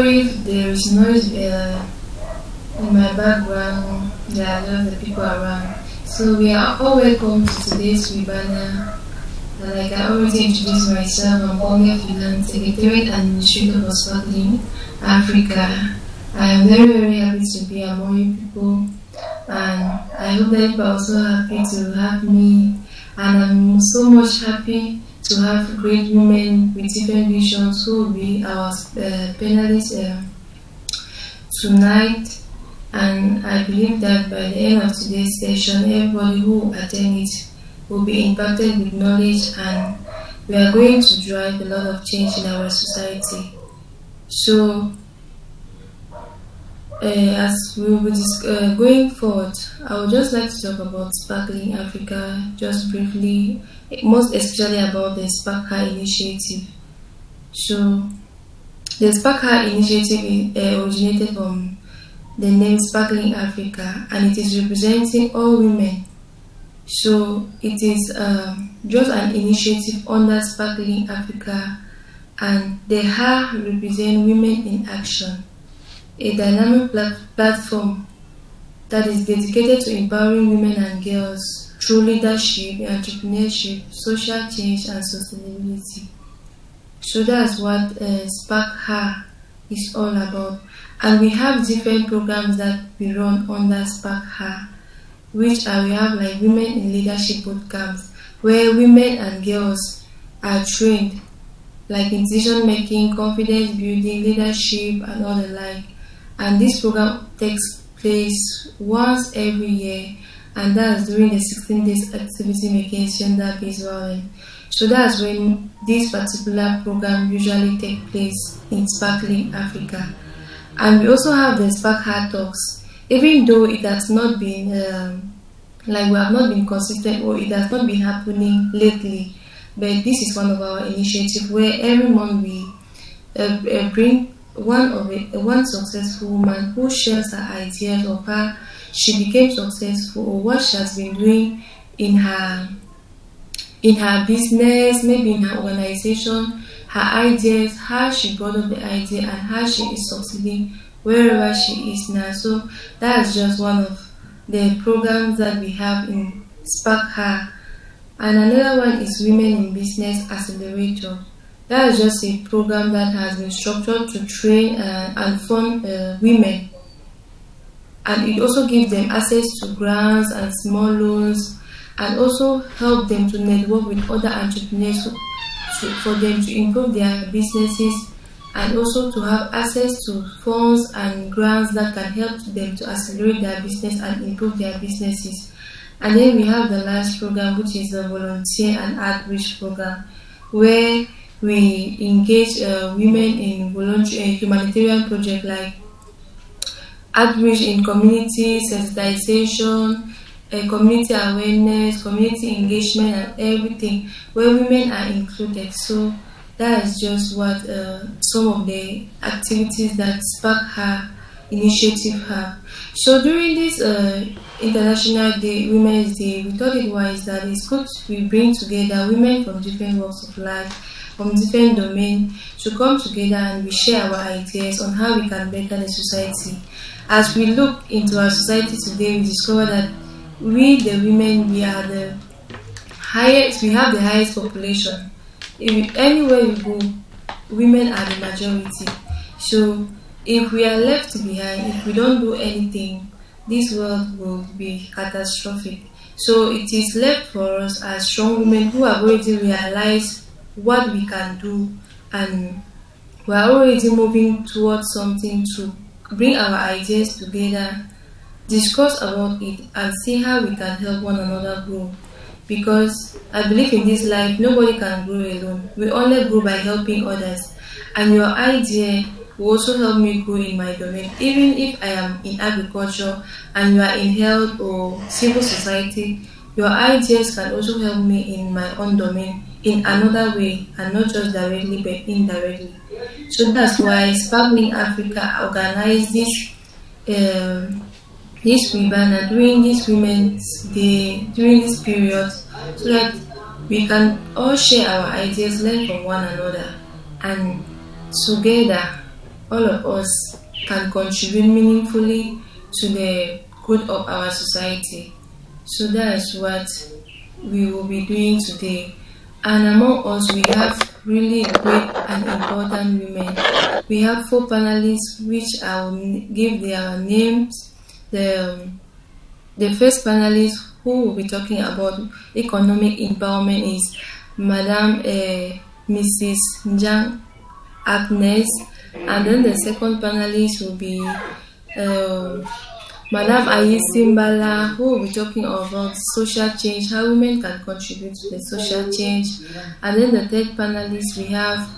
sorry if there is noise in my background. There are just the people around. So we are all welcome to today's webinar. Like I already introduced myself, I'm Onge Filan, Secretariat Administrator for Sparkling Africa. I am very, very happy to be among you people, and I hope that you are also happy to have me. And I'm so much happy to have great women with different visions who will be our panelists tonight. And I believe that by the end of today's session, everybody who attends it will be impacted with knowledge, and we are going to drive a lot of change in our society. So, as we will be going forward, I would just like to talk about Sparkling Africa just briefly, most especially about the Spark Her initiative. So, the Spark Her initiative originated from the name Sparkling Africa, and it is representing all women. So it is just an initiative under Sparkling Africa, and the HA represent Women in Action, a dynamic platform that is dedicated to empowering women and girls through leadership, entrepreneurship, social change, and sustainability. So that's what Spark HA is all about. And we have different programs that we run under Spark HA, which we have like Women in Leadership Bootcamps, where women and girls are trained like in decision making, confidence building, leadership, and all the like. And this program takes place once every year, and that's during the 16 days activity against gender-based violence. So that's when this particular program usually takes place in Sparkling Africa. And we also have the Spark Her Talks. Even though it has not been, we have not been consistent, or it has not been happening lately, but this is one of our initiatives where every month we bring one successful woman who shares her ideas of how she became successful, or what she has been doing in her business, maybe in her organization, her ideas, how she brought up the idea, and how she is succeeding wherever she is now. So that's just one of the programs that we have in Spark Her. And another one is Women in Business Accelerator. That is just a program that has been structured to train and fund women, and it also gives them access to grants and small loans, and also help them to network with other entrepreneurs for them to improve their businesses, and also to have access to funds and grants that can help them to accelerate their business and improve their businesses. And then we have the last program, which is the Volunteer and Outreach Program, where we engage women in voluntary humanitarian projects like outreach in community, sensitization, community awareness, community engagement, and everything, where women are included. So that is just what some of the activities that Spark Her initiative have. So during this International Day, Women's Day, we thought it wise that it's good we bring together women from different walks of life, from different domains, to come together and we share our ideas on how we can better the society. As we look into our society today, we discover that we, the women, we are the highest. We have the highest population. Anywhere you go, women are the majority. So if we are left behind, if we don't do anything, this world will be catastrophic. So it is left for us as strong women who have already realized what we can do, and we are already moving towards something to bring our ideas together, discuss about it, and see how we can help one another grow. Because I believe in this life, nobody can grow alone. We only grow by helping others. And your idea will also help me grow in my domain. Even if I am in agriculture and you are in health or civil society, your ideas can also help me in my own domain in another way, and not just directly but indirectly. So that's why Sparkling Africa organized this webinar during this Women's Day, during this period, so that we can all share our ideas, learn from one another, and together all of us can contribute meaningfully to the growth of our society. So that is what we will be doing today. And among us, we have really great and important women. We have four panelists, which I will give their names. The first panelist who will be talking about economic empowerment is Madam Mrs. Njang Agnes, and then the second panelist will be uh, Madam Ayisimbala, who will be talking about social change, how women can contribute to the social change. And then the third panelist, we have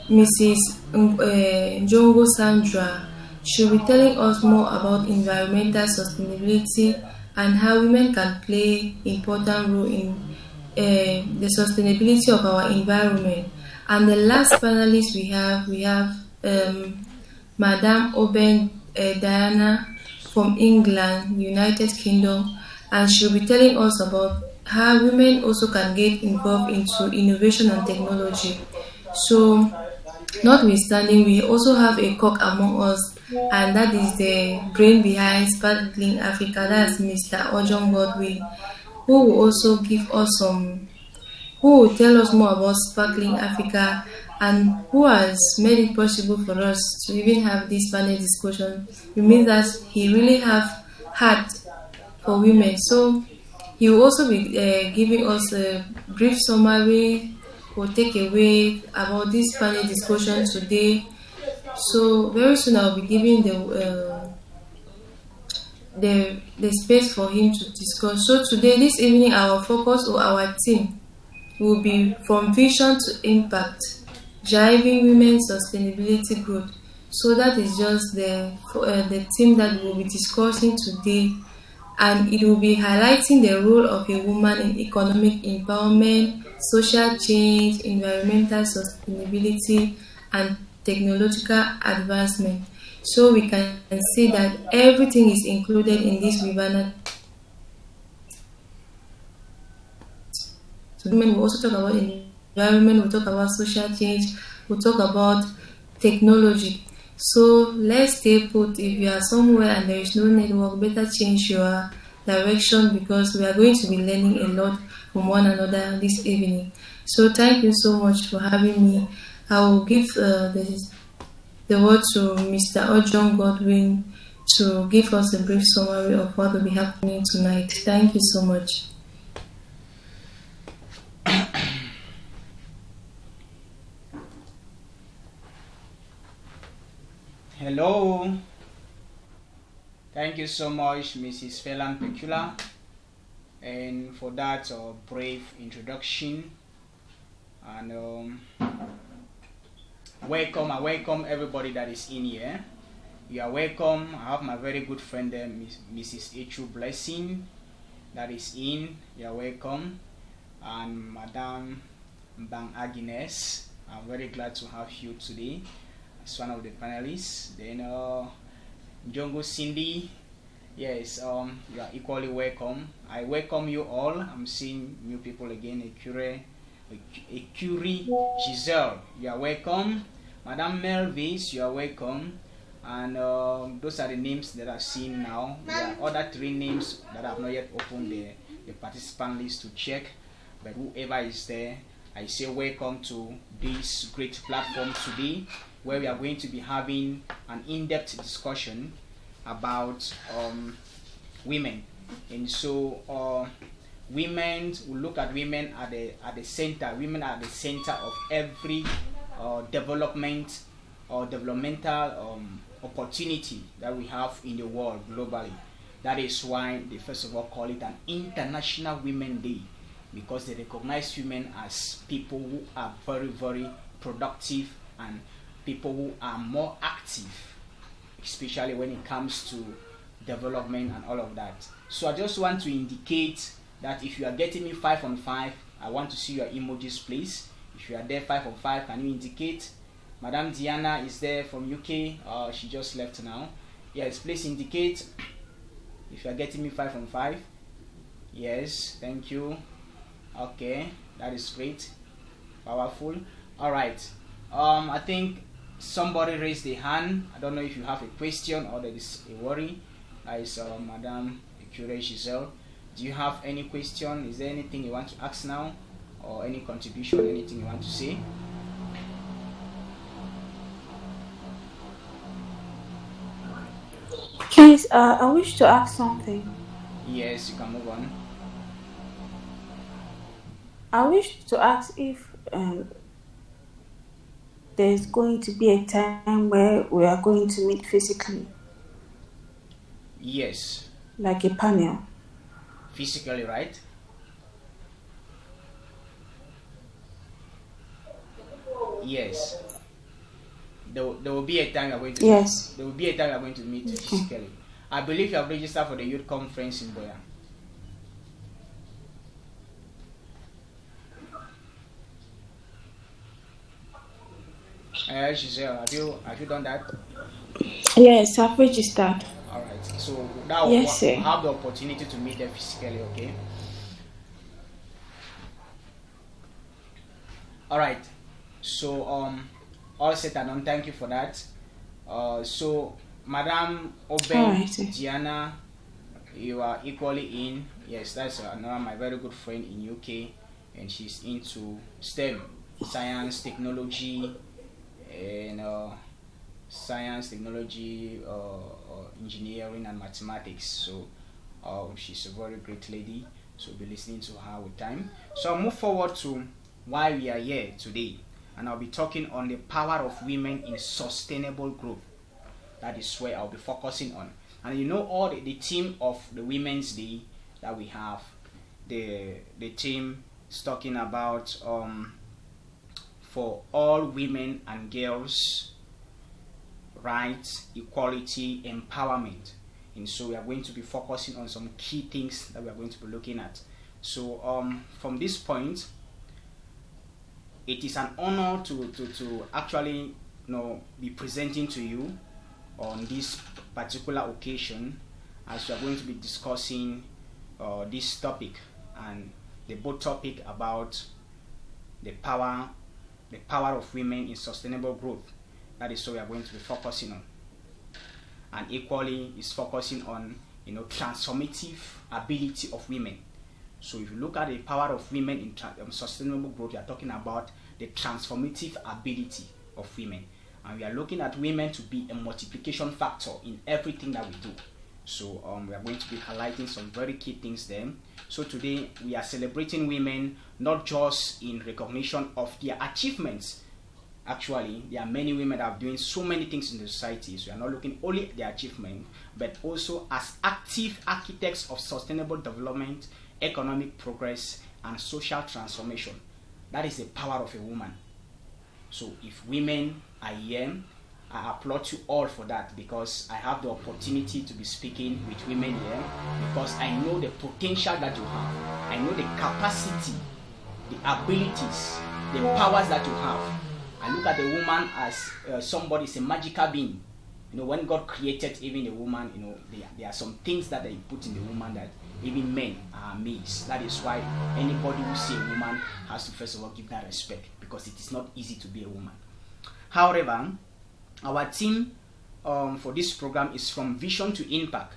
Mrs. Njongo Sandra. She'll be telling us more about environmental sustainability and how women can play important role in the sustainability of our environment. And the last panelist we have Madam Oben Diana from England, United Kingdom, and she'll be telling us about how women also can get involved into innovation and technology. So, notwithstanding, we also have a cock among us, and that is the brain behind Sparkling Africa. That's Mr. Ojon Godwin, who will also give us who will tell us more about Sparkling Africa and who has made it possible for us to even have this panel discussion. It means that he really have heart for women. So he will also be giving us a brief summary or take away about this panel discussion today. So very soon I'll be giving the space for him to discuss. So today, this evening, our focus or our theme will be from vision to impact, driving women's sustainability growth. So that is just the theme that we will be discussing today, and it will be highlighting the role of a woman in economic empowerment, social change, environmental sustainability, and technological advancement. So we can see that everything is included in this webinar. So women will also talk about environment, we'll talk about social change, we'll talk about technology. So let's stay put. If you are somewhere and there is no network, better change your direction, because we are going to be learning a lot from one another this evening. So thank you so much for having me. I will give the word to Mr. Ojon Godwin to give us a brief summary of what will be happening tonight. Thank you so much. Hello. Thank you so much, Mrs. Phelan Pecula, and for that brave introduction. And welcome, I welcome everybody that is in here. You are welcome. I have my very good friend there, Mrs. Echu Blessing, that is in. You are welcome. And Madam Bang Agnes, I'm very glad to have you today as one of the panelists. Then Njongo Cindy, yes, you are equally welcome. I welcome you all. I'm seeing new people again. Curie Giselle, you are welcome. Madam Melvis, you are welcome. And those are the names that I've seen now. There are other 3 names that I've not yet opened the participant list to check. But whoever is there, I say welcome to this great platform today, where we are going to be having an in-depth discussion about women. And so women, we look at women at the center. Women are at the center of every development or developmental opportunity that we have in the world globally. That is why they first of all call it an International Women Day, because they recognize women as people who are very, very productive and people who are more active, especially when it comes to development and all of that. So I just want to indicate that if you are getting me 5 on 5, I want to see your emojis, please. If you are there 5 on 5, can you indicate? Madam Diana is there from UK. She just left now. Yes, please indicate if you are getting me 5 on 5. Yes, thank you. Okay, that is great, powerful. All right. I think somebody raised their hand. I don't know if you have a question or there is a worry. That is Madam Cure Giselle. Do you have any question? Is there anything you want to ask now, or any contribution, anything you want to say? Please, I wish to ask something. Yes, you can move on. I wish to ask if there's going to be a time where we are going to meet physically. Yes. Like a panel. Physically, right? Yes. There will be a time we are going to yes. There will be a time we are going to meet physically. I believe you have registered for the youth conference in Boya. Giselle, have you done that? Yes, I've registered. Alright, so now we'll have the opportunity to meet them physically, okay? Alright, so all set and done, thank you for that. So Madam Oben Diana, you are equally in. Yes, that's another my very good friend in UK, and she's into STEM, science, technology, and engineering and mathematics. So she's a very great lady, so we'll be listening to her with time. So I'll move forward to why we are here today, and I'll be talking on the power of women in sustainable growth. That is where I'll be focusing on. And you know, all the theme of the Women's Day that we have, the theme is talking about for all women and girls, rights, equality, empowerment. And so we are going to be focusing on some key things that we are going to be looking at. So from this point, it is an honor to actually be presenting to you on this particular occasion, as we are going to be discussing this topic, and the both topic about the power of women in sustainable growth. That is what we are going to be focusing on, and equally is focusing on transformative ability of women. So if you look at the power of women in sustainable growth, we are talking about the transformative ability of women, and we are looking at women to be a multiplication factor in everything that we do. So we are going to be highlighting some very key things there. So today we are celebrating women not just in recognition of their achievements. Actually, there are many women that are doing so many things in the society. So we are not looking only at their achievement, but also as active architects of sustainable development, economic progress, and social transformation. That is the power of a woman. So if women are here, I applaud you all for that, because I have the opportunity to be speaking with women here, because I know the potential that you have. I know the capacity, the abilities, the powers that you have. I look at the woman as somebody is a magical being. When God created even the woman, there are some things that they put in the woman that even men are amazed. That is why anybody who sees a woman has to first of all give that respect, because it is not easy to be a woman. However, our theme for this program is From Vision to Impact,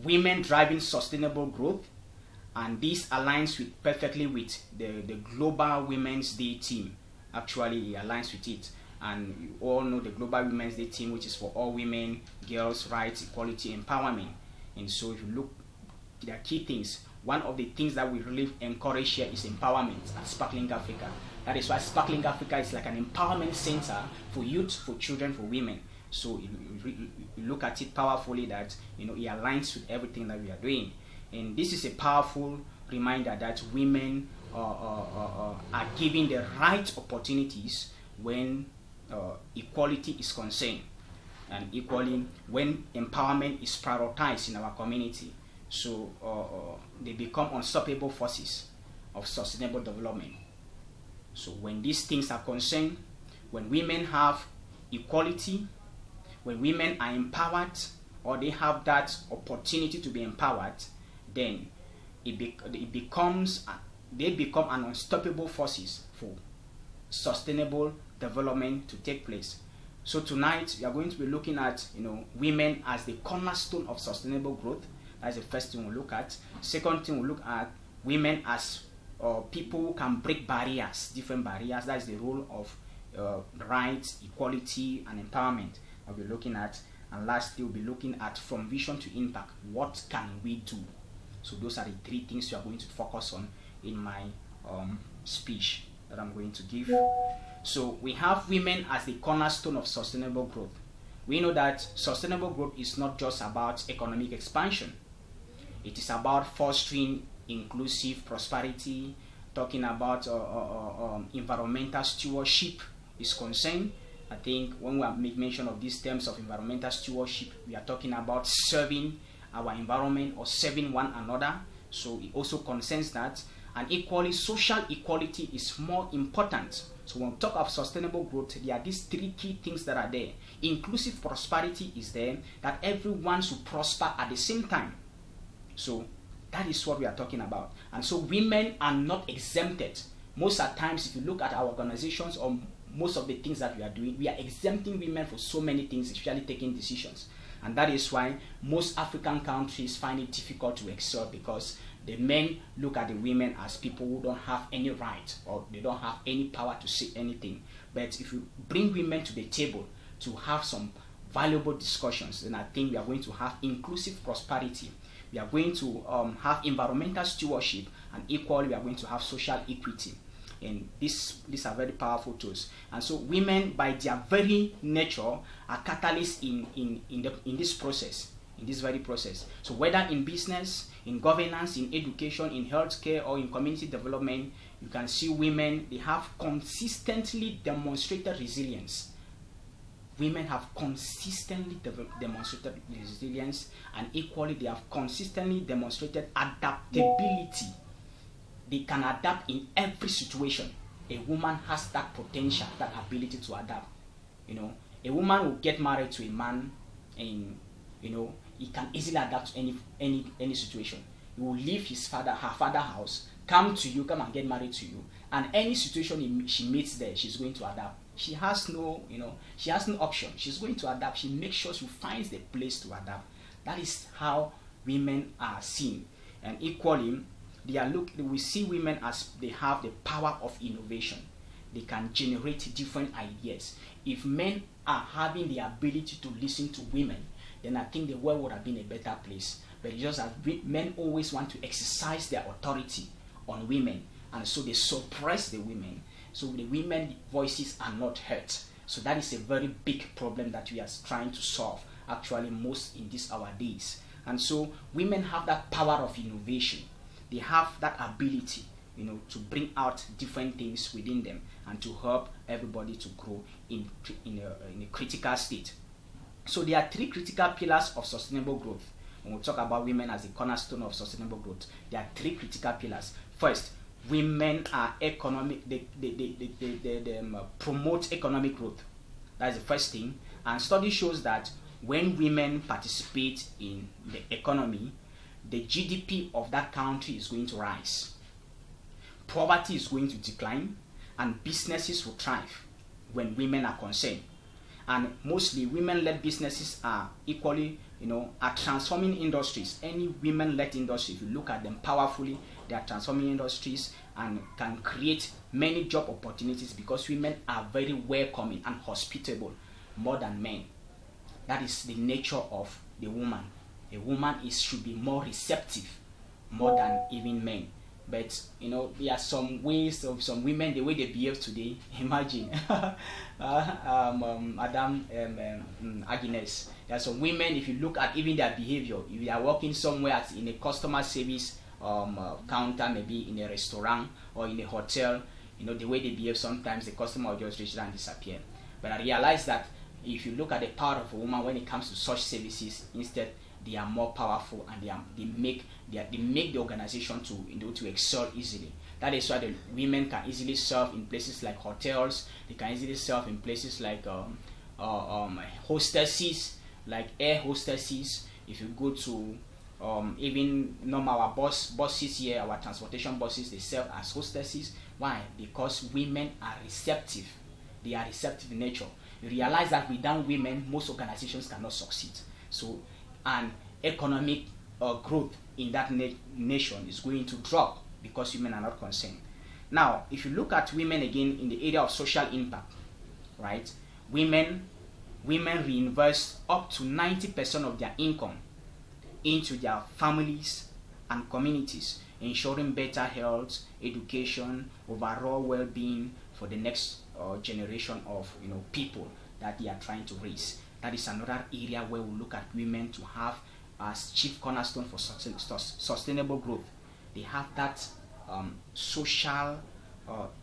Women Driving Sustainable Growth, and this aligns perfectly with the Global Women's Day theme. Actually, it aligns with it, and you all know the Global Women's Day theme, which is for all women, girls, rights, equality, empowerment. And so if you look, there are key things. One of the things that we really encourage here is empowerment at Sparkling Africa. That is why Sparkling Africa is like an empowerment center for youth, for children, for women. So you look at it powerfully that it aligns with everything that we are doing. And this is a powerful reminder that women are given the right opportunities when equality is concerned, and equally when empowerment is prioritized in our community. So they become unstoppable forces of sustainable development. So when these things are concerned, when women have equality, when women are empowered, or they have that opportunity to be empowered, then they become an unstoppable forces for sustainable development to take place. So tonight we are going to be looking at women as the cornerstone of sustainable growth. That's the first thing we'll look at. Second thing we'll look at women as people who can break barriers, different barriers. That's the role of rights, equality, and empowerment I'll be looking at. And lastly, we'll be looking at from vision to impact. What can we do? So those are the three things we are going to focus on in my speech that I'm going to give. So we have women as the cornerstone of sustainable growth. We know that sustainable growth is not just about economic expansion. It is about fostering inclusive prosperity, talking about environmental stewardship is concerned. I think when we make mention of these terms of environmental stewardship, we are talking about serving our environment or serving one another. So it also concerns that. And equally, social equality is more important. So when we talk of sustainable growth, there are these three key things that are there. Inclusive prosperity is there, that everyone should prosper at the same time. So that is what we are talking about. And so women are not exempted. Most of the times, if you look at our organizations or most of the things that we are doing, we are exempting women for so many things, especially taking decisions. And that is why most African countries find it difficult to excel, because the men look at the women as people who don't have any right or they don't have any power to say anything. But if you bring women to the table to have some valuable discussions, then I think we are going to have inclusive prosperity. We are going to have environmental stewardship, and equally we are going to have social equity. And these are very powerful tools. And so women, by their very nature, are catalysts in this process, in this very process. So whether in business, in governance, in education, in healthcare, or in community development, you can see women, they have consistently demonstrated resilience. Women have consistently demonstrated resilience, and equally they have consistently demonstrated adaptability. They can adapt in every situation. A woman has that potential, that ability to adapt. A woman will get married to a man, and he can easily adapt to any situation. He will leave her father's house, come and get married to you, and any situation she meets there, she's going to adapt. She has no option. She's going to adapt. She makes sure she finds the place to adapt. That is how women are seen. And equally, we see women as they have the power of innovation. They can generate different ideas. If men are having the ability to listen to women, then I think the world would have been a better place. But it's just that men always want to exercise their authority on women, and so they suppress the women. So the women's voices are not heard. So that is a very big problem that we are trying to solve, actually, most in our days. And so women have that power of innovation. They have that ability, to bring out different things within them and to help everybody to grow in a critical state. So there are three critical pillars of sustainable growth. When we talk about women as the cornerstone of sustainable growth, there are three critical pillars. First, women are economic. They promote economic growth. That's the first thing. And study shows that when women participate in the economy, the GDP of that country is going to rise. Poverty is going to decline, and businesses will thrive when women are concerned. And mostly women-led businesses are equally, are transforming industries. Any women-led industry, if you look at them powerfully, they are transforming industries and can create many job opportunities, because women are very welcoming and hospitable more than men. That is the nature of the woman. A woman should be more receptive more than even men. But there are some ways of some women, the way they behave today. Imagine Madam Agnes. There are some women, if you look at even their behavior, if you are working somewhere in a customer service counter, maybe in a restaurant or in a hotel, the way they behave, sometimes the customer will just reach and disappear. But I realize that if you look at the power of a woman when it comes to such services, instead they are more powerful, and they make the organization to excel easily. That is why the women can easily serve in places like hotels. They can easily serve in places like hostesses, like air hostesses. If you go to even normal our buses here, our transportation buses, they serve as hostesses. Why? Because women are receptive. They are receptive in nature. You realize that without women, most organizations cannot succeed. So, and economic growth in that nation is going to drop because women are not concerned. Now, if you look at women again in the area of social impact, right? Women reinvest up to 90% of their income into their families and communities, ensuring better health, education, overall well-being for the next generation of people that they are trying to raise. That is another area where we look at women to have as chief cornerstone for sustainable growth. They have that social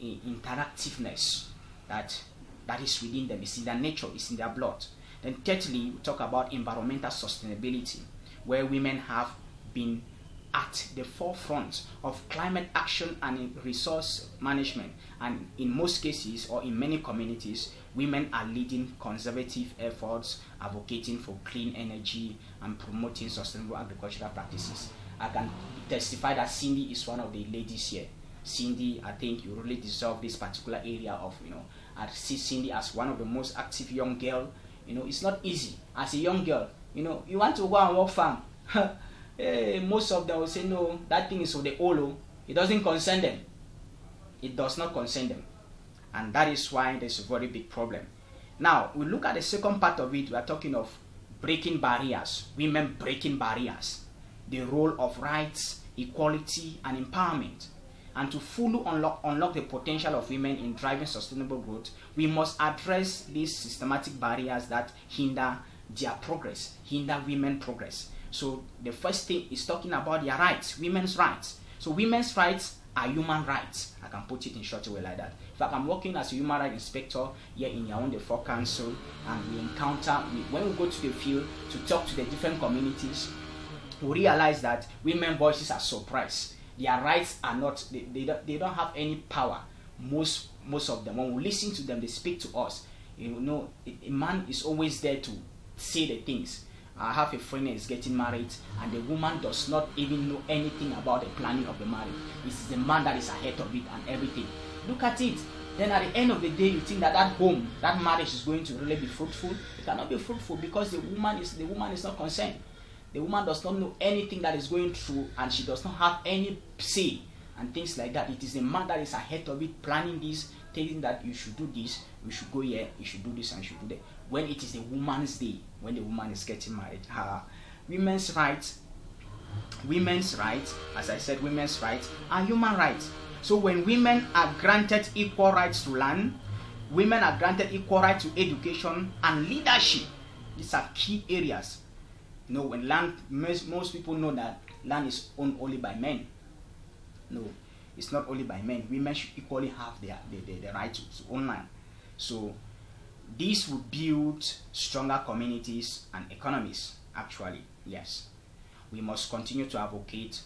interactiveness that is within them. It's in their nature, it's in their blood. Then thirdly, we talk about environmental sustainability, where women have been at the forefront of climate action and resource management. And in most cases, or in many communities, women are leading conservative efforts, advocating for clean energy and promoting sustainable agricultural practices. I can testify that Cindy is one of the ladies here. Cindy, I think you really deserve this particular area of, I see Cindy as one of the most active young girl. It's not easy as a young girl. You want to go and work farm. Most of them will say, no, that thing is for the old. It doesn't concern them. It does not concern them. And that is why there's a very big problem. Now, we look at the second part of it. We are talking of breaking barriers. Women breaking barriers. The role of rights, equality, and empowerment. And to fully unlock the potential of women in driving sustainable growth, we must address these systematic barriers that hinder their progress, hinder women's progress. So the first thing is talking about their rights, women's rights. So women's rights are human rights. I can put it in short way like that. In fact, I'm working as a human rights inspector here in Yaoundé 4 Council, and we encounter, when we go to the field to talk to the different communities, we realize that women's voices are suppressed. Their rights are not, they don't have any power. Most of them, when we listen to them, they speak to us. A man is always there to say the things. I have a friend that is getting married, and the woman does not even know anything about the planning of the marriage. It is the man that is ahead of it and everything. Look at it. Then at the end of the day, you think that home, that marriage is going to really be fruitful. It cannot be fruitful because the woman is not concerned. The woman does not know anything that is going through, and she does not have any say and things like that. It is the man that is ahead of it, planning this, telling that you should do this, you should go here, you should do this, and you should do that. When it is the woman's day, when the woman is getting married, women's rights, as I said, women's rights are human rights. So when women are granted equal rights to land, women are granted equal rights to education and leadership. These are key areas. When land, most people know that land is owned only by men. No, it's not only by men. Women should equally have the right to own land. So this will build stronger communities and economies, actually, yes. We must continue to advocate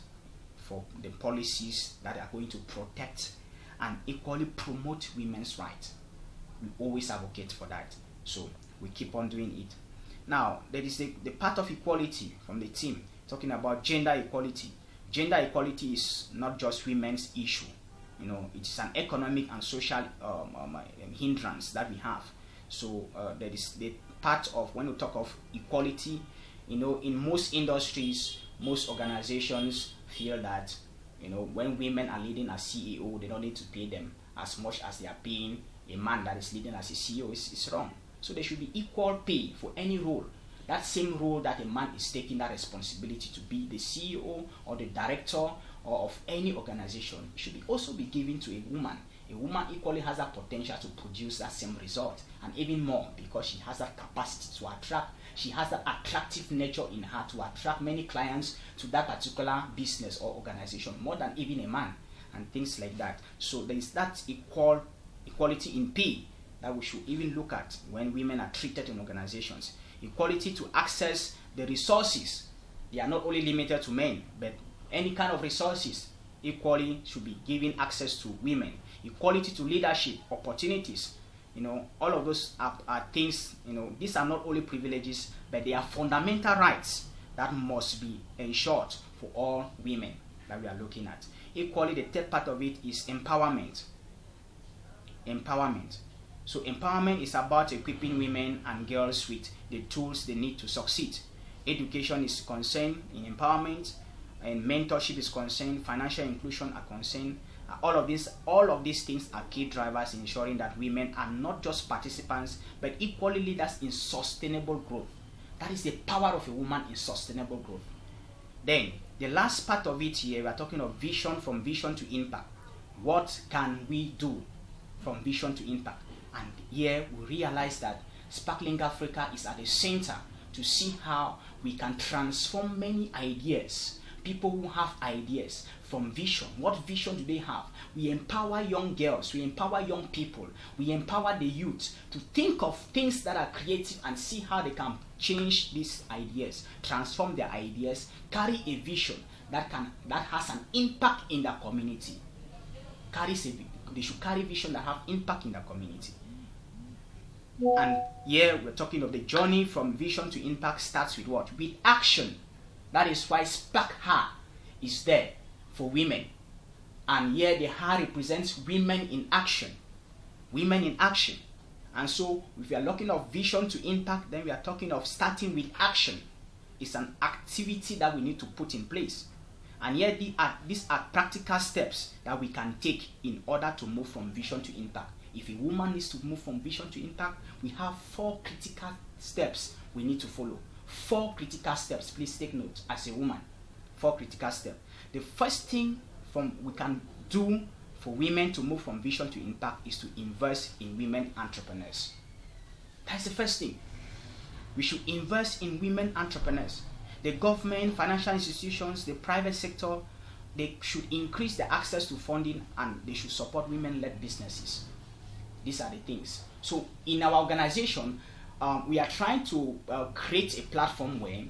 for the policies that are going to protect and equally promote women's rights. We always advocate for that. So we keep on doing it. Now, there is the part of equality from the team, talking about gender equality. Gender equality is not just women's issue. It is an economic and social hindrance that we have. So there is the part of, when we talk of equality, in most industries, most organizations feel that, when women are leading as CEO, they don't need to pay them as much as they are paying a man that is leading as a CEO. Is wrong. So there should be equal pay for any role. That same role that a man is taking, that responsibility to be the CEO or the director or of any organization, should also be given to a woman. A woman equally has that potential to produce that same result, and even more, because she has that capacity to attract. She has that attractive nature in her to attract many clients to that particular business or organization, more than even a man, and things like that. So there is that equality in pay that we should even look at when women are treated in organizations. Equality to access the resources. They are not only limited to men, but any kind of resources equally should be given access to women. Equality to leadership opportunities. All of those are things, these are not only privileges, but they are fundamental rights that must be ensured for all women that we are looking at. Equally, the third part of it is empowerment. So empowerment is about equipping women and girls with the tools they need to succeed. Education is concerned in empowerment, and mentorship is concerned, financial inclusion are concerned. All of these things are key drivers in ensuring that women are not just participants, but equally leaders in sustainable growth. That is the power of a woman in sustainable growth. Then, the last part of it here, we are talking of vision, from vision to impact. What can we do from vision to impact? And here we realize that Sparkling Africa is at the center to see how we can transform many ideas. People who have ideas from vision. What vision do they have? We empower young girls, we empower young people, we empower the youth to think of things that are creative and see how they can change these ideas, transform their ideas, carry a vision that has an impact in the community. They should carry vision that have impact in the community. And here we're talking of the journey from vision to impact starts with what? With action. That is why Spark Her is there for women. And here the Her represents women in action. Women in action. And so if we are looking of vision to impact, then we are talking of starting with action. It's an activity that we need to put in place. And here these are practical steps that we can take in order to move from vision to impact. If a woman needs to move from vision to impact, we have 4 critical steps we need to follow. 4 critical steps. Please take note as a woman. 4 critical steps. The first thing we can do for women to move from vision to impact is to invest in women entrepreneurs. That's the first thing. We should invest in women entrepreneurs. The government, financial institutions, the private sector, they should increase the access to funding, and they should support women-led businesses. These are the things. So in our organization, we are trying to create a platform where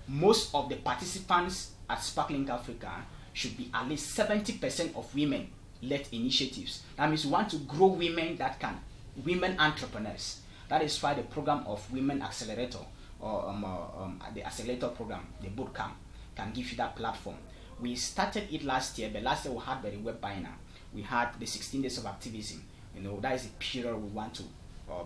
most of the participants at Sparkling Africa should be at least 70% of women-led initiatives. That means we want to grow women entrepreneurs. That is why the program of Women Accelerator, or the Accelerator program, the bootcamp, can give you that platform. We started it last year, but last year we had by the web banner. We had the 16 days of activism. That is the period we want to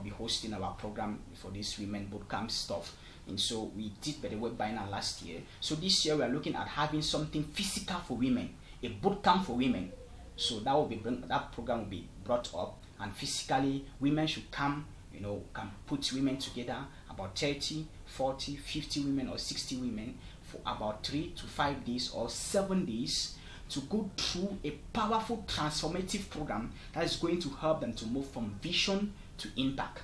be hosting our program for this women bootcamp stuff. And so we did by the web banner last year. So this year we are looking at having something physical for women, a bootcamp for women. So that program will be brought up, and physically women should come, can put women together, about 30, 40, 50 women or 60 women for about 3 to 5 days or 7 days to go through a powerful transformative program that is going to help them to move from vision to impact.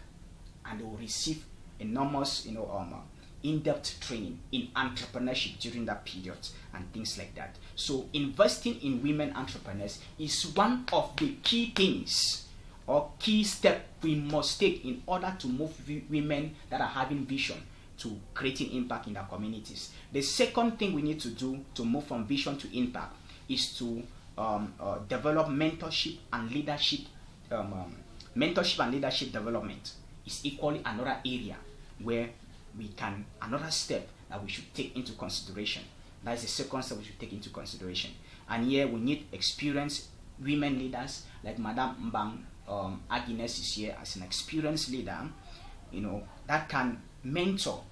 And they will receive enormous, in-depth training in entrepreneurship during that period and things like that. So investing in women entrepreneurs is one of the key things or key step we must take in order to move women that are having vision to creating impact in their communities. The second thing we need to do to move from vision to impact is to develop mentorship and leadership. Mentorship and leadership development is equally another area where another step that we should take into consideration. That is the second step we should take into consideration. And here we need experienced women leaders, like Madame Mbang Agnes is here as an experienced leader, that can mentor.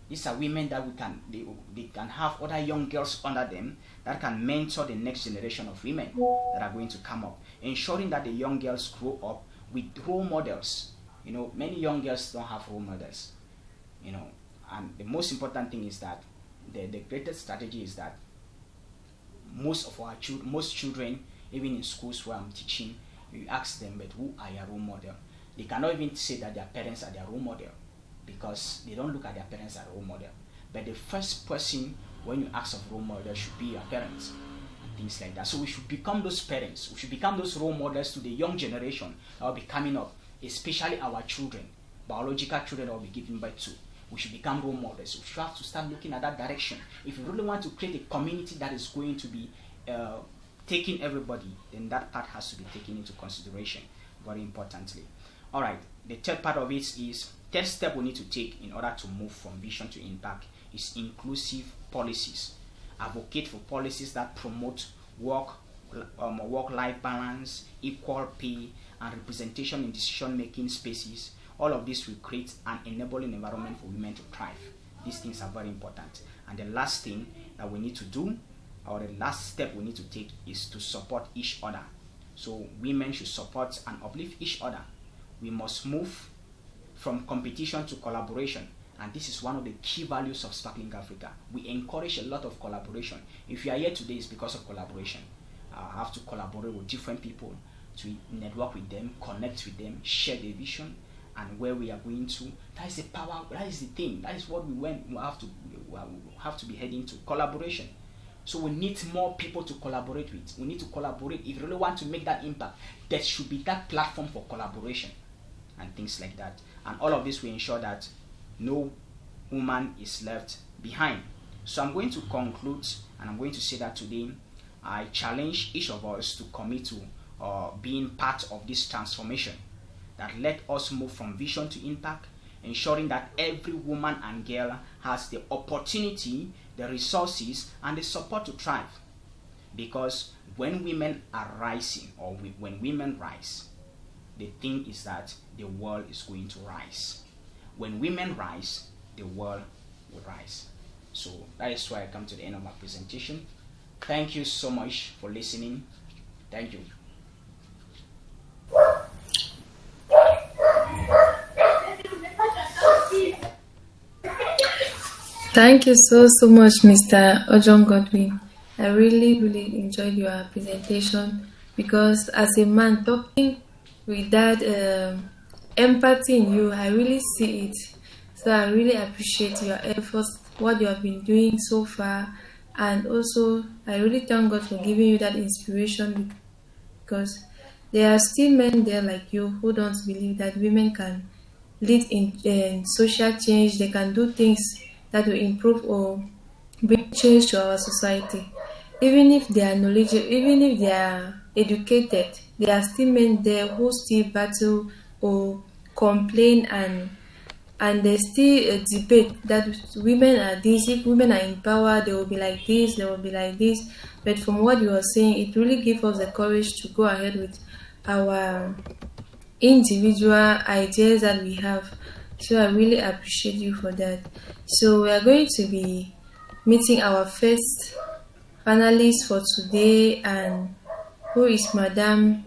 These are women that they can have other young girls under them that can mentor the next generation of women that are going to come up, ensuring that the young girls grow up with role models. Many young girls don't have role models. And the most important thing is that the greatest strategy is that most children, even in schools where I'm teaching, you ask them, but who are your role model? They cannot even say that their parents are their role model, because they don't look at their parents as a role model. But the first person when you ask of role model should be your parents and things like that. So we should become those parents. We should become those role models to the young generation that will be coming up, especially our children, biological children that will be given birth to. We should become role models. We should have to start looking at that direction. If you really want to create a community that is going to be taking everybody, then that part has to be taken into consideration very importantly. All right, the third part of it is, third step we need to take in order to move from vision to impact is inclusive policies. Advocate for policies that promote work, work-life balance, equal pay, and representation in decision-making spaces. All of this will create an enabling environment for women to thrive. These things are very important. And the last thing that we need to do, or the last step we need to take, is to support each other. So women should support and uplift each other. We must move from competition to collaboration. And this is one of the key values of Sparkling Africa. We encourage a lot of collaboration. If you are here today, it's because of collaboration. I have to collaborate with different people to network with them, connect with them, share the vision, and where we are going to. That is the power, that is the thing, that is what we have to be heading to, collaboration. So we need more people to collaborate with. We need to collaborate. If you really want to make that impact, there should be that platform for collaboration and things like that. And all of this will ensure that no woman is left behind. So I'm going to conclude, and I'm going to say that today I challenge each of us to commit to being part of this transformation. That let us move from vision to impact, ensuring that every woman and girl has the opportunity, the resources, and the support to thrive. Because when women are rising, or when women rise, the thing is that the world is going to rise. When women rise, the world will rise. So that is why I come to the end of my presentation. Thank you so much for listening. Thank you. Thank you so much, Mr. Ojon Godwin. I really enjoyed your presentation, because as a man talking with that empathy in you, I really see it. So I really appreciate your efforts, what you have been doing so far, and also I really thank God for giving you that inspiration, because there are still men there like you who don't believe that women can lead in social change. They can do things that will improve or bring change to our society. Even if they are knowledgeable, even if they are educated, there are still men there who still battle or complain, and they still debate that women are this. If women are in power, they will be like this, they will be like this. But from what you are saying, it really gives us the courage to go ahead with our individual ideas that we have. So I really appreciate you for that. So we are going to be meeting our first panelist for today, and who is Madam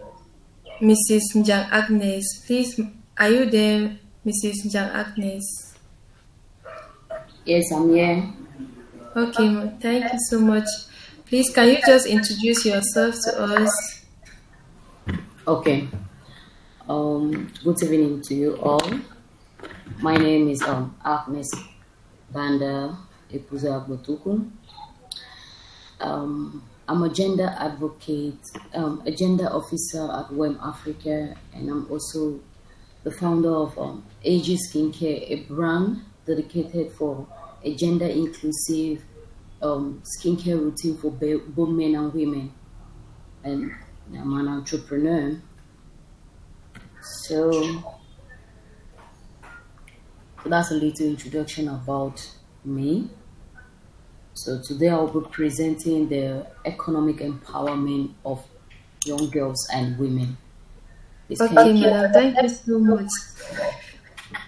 Mrs. Njang Agnes. Please, are you there, Mrs. Njang Agnes? Yes, I'm here. Okay, thank you so much. Please, can you just introduce yourself to us? Okay. Good evening to you all. My name is Agnes Banda Epuza Botuku. I'm a gender advocate, a gender officer at WEM Africa, and I'm also the founder of AG Skincare, a brand dedicated for a gender inclusive skincare routine for both men and women. And I'm an entrepreneur. So that's a little introduction about me. So today I'll be presenting the economic empowerment of young girls and women. Okay, madam, thank you so much.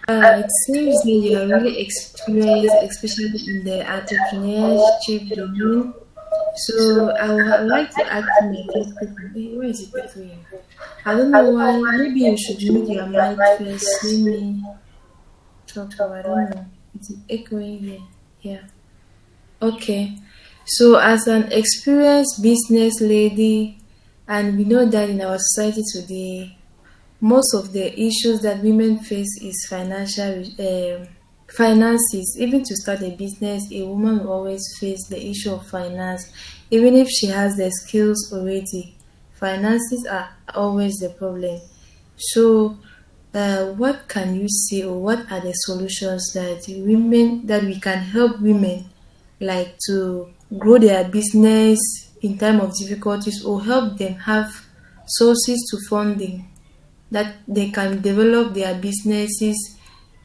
It seems that you are really experienced, especially in the entrepreneurship domain. So I would like to ask you my first question. Hey, where is it between? I don't know why. Maybe you should mute your mic first. Let me talk to. I don't know. It's echoing here. Yeah. Okay. So as an experienced business lady, and we know that in our society today, most of the issues that women face is finances. Even to start a business, a woman will always face the issue of finance. Even if she has the skills already, finances are always the problem. So what can you say, or what are the solutions that we can help women like to grow their business in time of difficulties, or help them have sources to funding that they can develop their businesses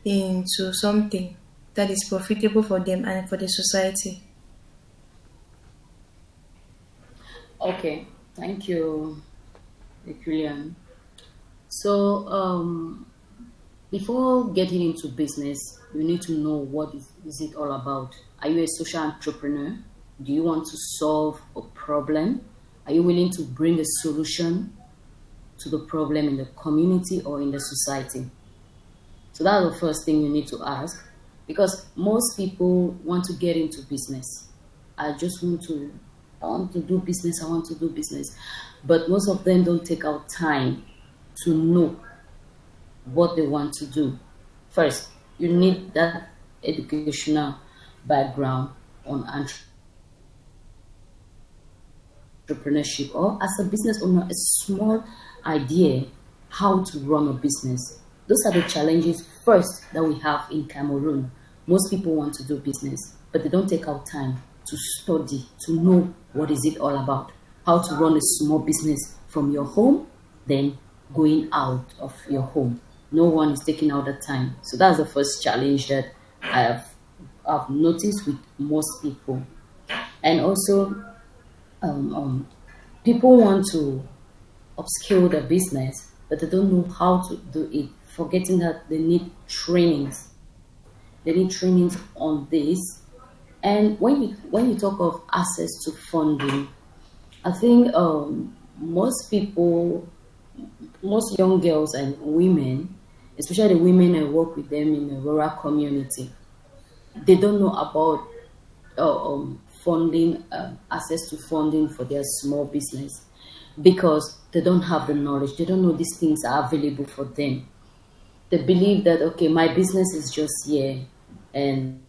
into something that is profitable for them and for the society? Okay. Thank you, Julian. So, before getting into business, you need to know what is it all about. Are you a social entrepreneur? Do you want to solve a problem? Are you willing to bring a solution to the problem in the community or in the society? So that's the first thing you need to ask, because most people want to get into business. I just want to, I want to do business, I want to do business. But most of them don't take out time to know what they want to do. First, you need that educational background on entrepreneurship, or as a business owner, a small idea how to run a business. Those are the challenges first that we have in Cameroon. Most people want to do business, but they don't take out time to study, to know what is it all about, how to run a small business from your home, then going out of your home. No one is taking out the time. So that's the first challenge that I have noticed with most people. And also, people want to upskill their business, but they don't know how to do it, forgetting that they need trainings. They need trainings on this. And when you talk of access to funding, I think most people, most young girls and women, especially the women I work with them in the rural community, they don't know about funding, access to funding for their small business, because they don't have the knowledge. They don't know these things are available for them. They believe that, okay, my business is just here and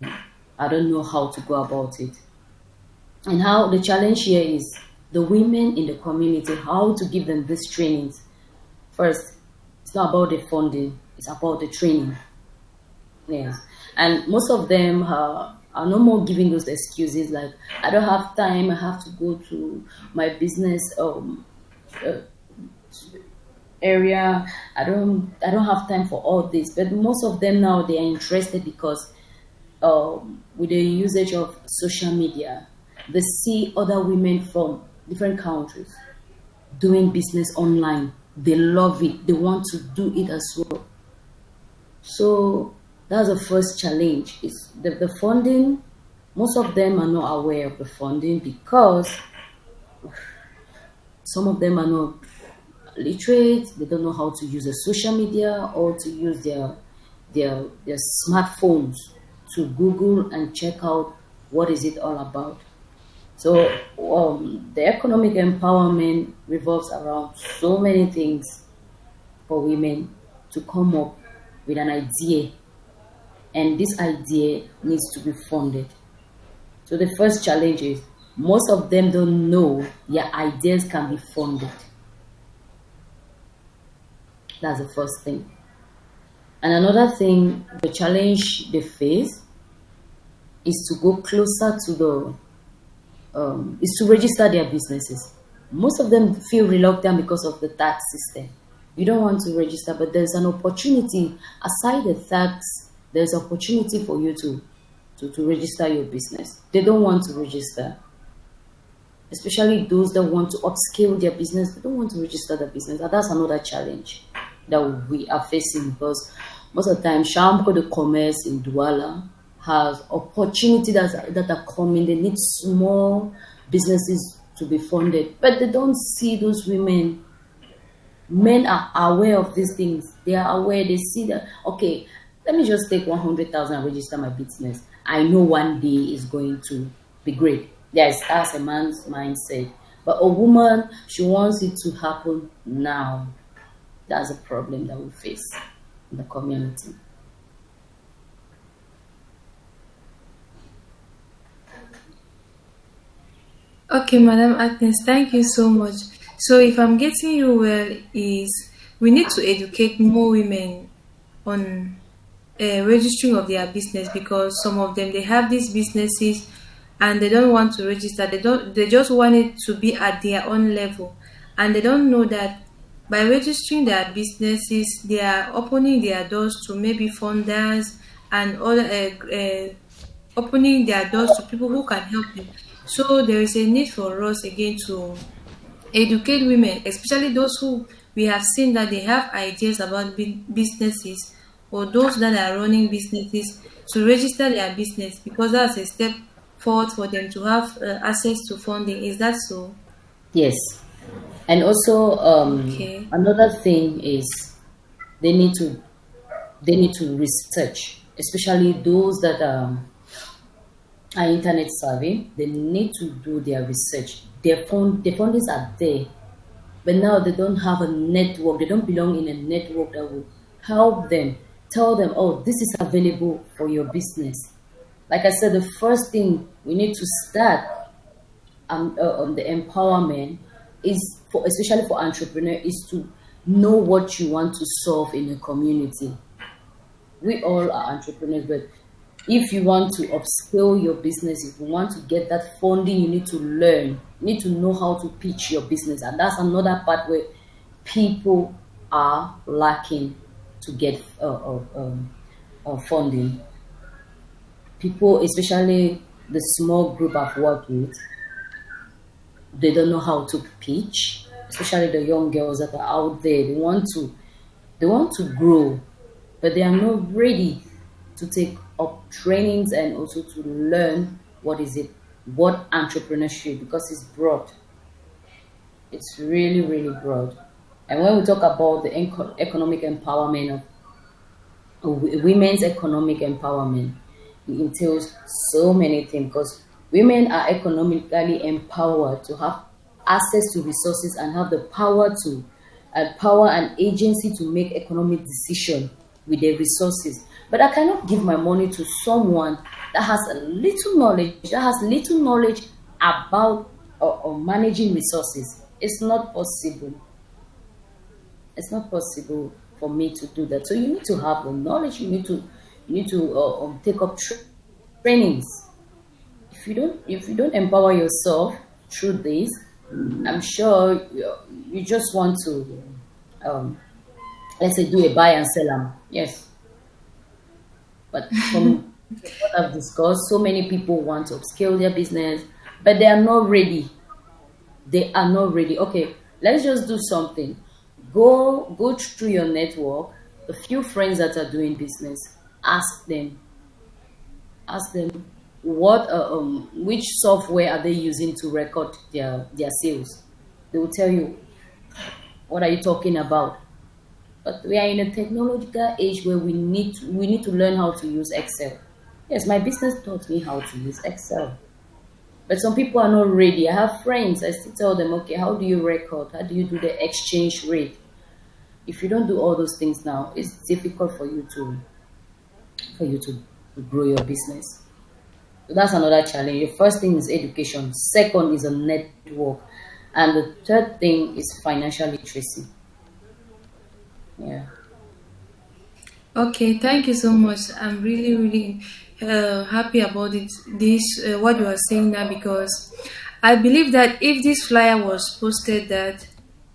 I don't know how to go about it. And how the challenge here is the women in the community, how to give them these trainings. First, it's not about the funding, it's about the training. Yes. And most of them are no more giving those excuses like, I don't have time, I have to go to my business uh, area. I don't have time for all this. But most of them now, they are interested because with the usage of social media, they see other women from different countries doing business online. They love it. They want to do it as well. So that's the first challenge. Is the funding. Most of them are not aware of the funding because some of them are not literate. They don't know how to use the social media or to use their smartphones to Google and check out what is it all about. So the economic empowerment revolves around so many things for women to come up with an idea, and this idea needs to be funded. So the first challenge is most of them don't know their ideas can be funded. That's the first thing. And another thing, the challenge they face is to go closer to the is to register their businesses. Most of them feel reluctant because of the tax system. You don't want to register, but there's an opportunity aside the tax. There's opportunity for you to register your business. They don't want to register, especially those that want to upscale their business. They don't want to register their business, and that's another challenge that we are facing, because most of the time, Chambre de Commerce in Douala has opportunity that are coming. They need small businesses to be funded, but they don't see those women. Men are aware of these things. They are aware. They see that, okay, let me just take 100,000 and register my business. I know one day is going to be great. Yes, that's a man's mindset. But a woman, she wants it to happen now. That's a problem that we face in the community. Okay, Madam Agnes, thank you so much. So, if I'm getting you well, is we need to educate more women on registering of their business, because some of them, they have these businesses and they don't want to register. They just want it to be at their own level, and they don't know that by registering their businesses, they are opening their doors to maybe funders and other opening their doors to people who can help them. So there is a need for us again to educate women, especially those who we have seen that they have ideas about businesses, or those that are running businesses, to register their business, because that's a step forward for them to have access to funding. Is that so? Yes. And also, Okay. another thing is they need to they need to research, especially those that are internet savvy. They need to do their research. Their fundings are there, but now they don't have a network. They don't belong in a network that will help them, tell them, oh, this is available for your business. Like I said, the first thing we need to start on the empowerment is for, especially for entrepreneur, is to know what you want to solve in a community. We all are entrepreneurs, but if you want to upscale your business, if you want to get that funding, you need to learn. You need to know how to pitch your business, and that's another part where people are lacking to get funding. People, especially the small group I've worked with, they don't know how to pitch. Especially the young girls that are out there, they want to grow, but they are not ready to take up trainings and also to learn what entrepreneurship, because it's broad. It's really, really broad. And when we talk about the economic empowerment of women's economic empowerment, it entails so many things, because women are economically empowered to have access to resources and have the power and agency to make economic decision with their resources. But I cannot give my money to someone that has little knowledge about managing resources. It's not possible. It's not possible for me to do that. So you need to have the knowledge. You need to take up trainings. If you don't empower yourself through this, I'm sure you just want to, um, let's say, do a buy and sell them. Yes, but from what I've discussed, so many people want to upscale their business, but they are not ready. They are not ready. Okay, let's just do something. Go through your network, the few friends that are doing business. Ask them which software are they using to record their sales. They will tell you, what are you talking about. But we are in a technological age where we need to learn how to use Excel. Yes, my business taught me how to use Excel. But some people are not ready. I have friends, I still tell them, okay, how do you record? How do you do the exchange rate? If you don't do all those things now, it's difficult for you to grow your business. So that's another challenge. The first thing is education. Second is a network. And the third thing is financial literacy. Yeah. Okay, thank you so much. I'm really, really happy about it. This what you are saying now, because I believe that if this flyer was posted that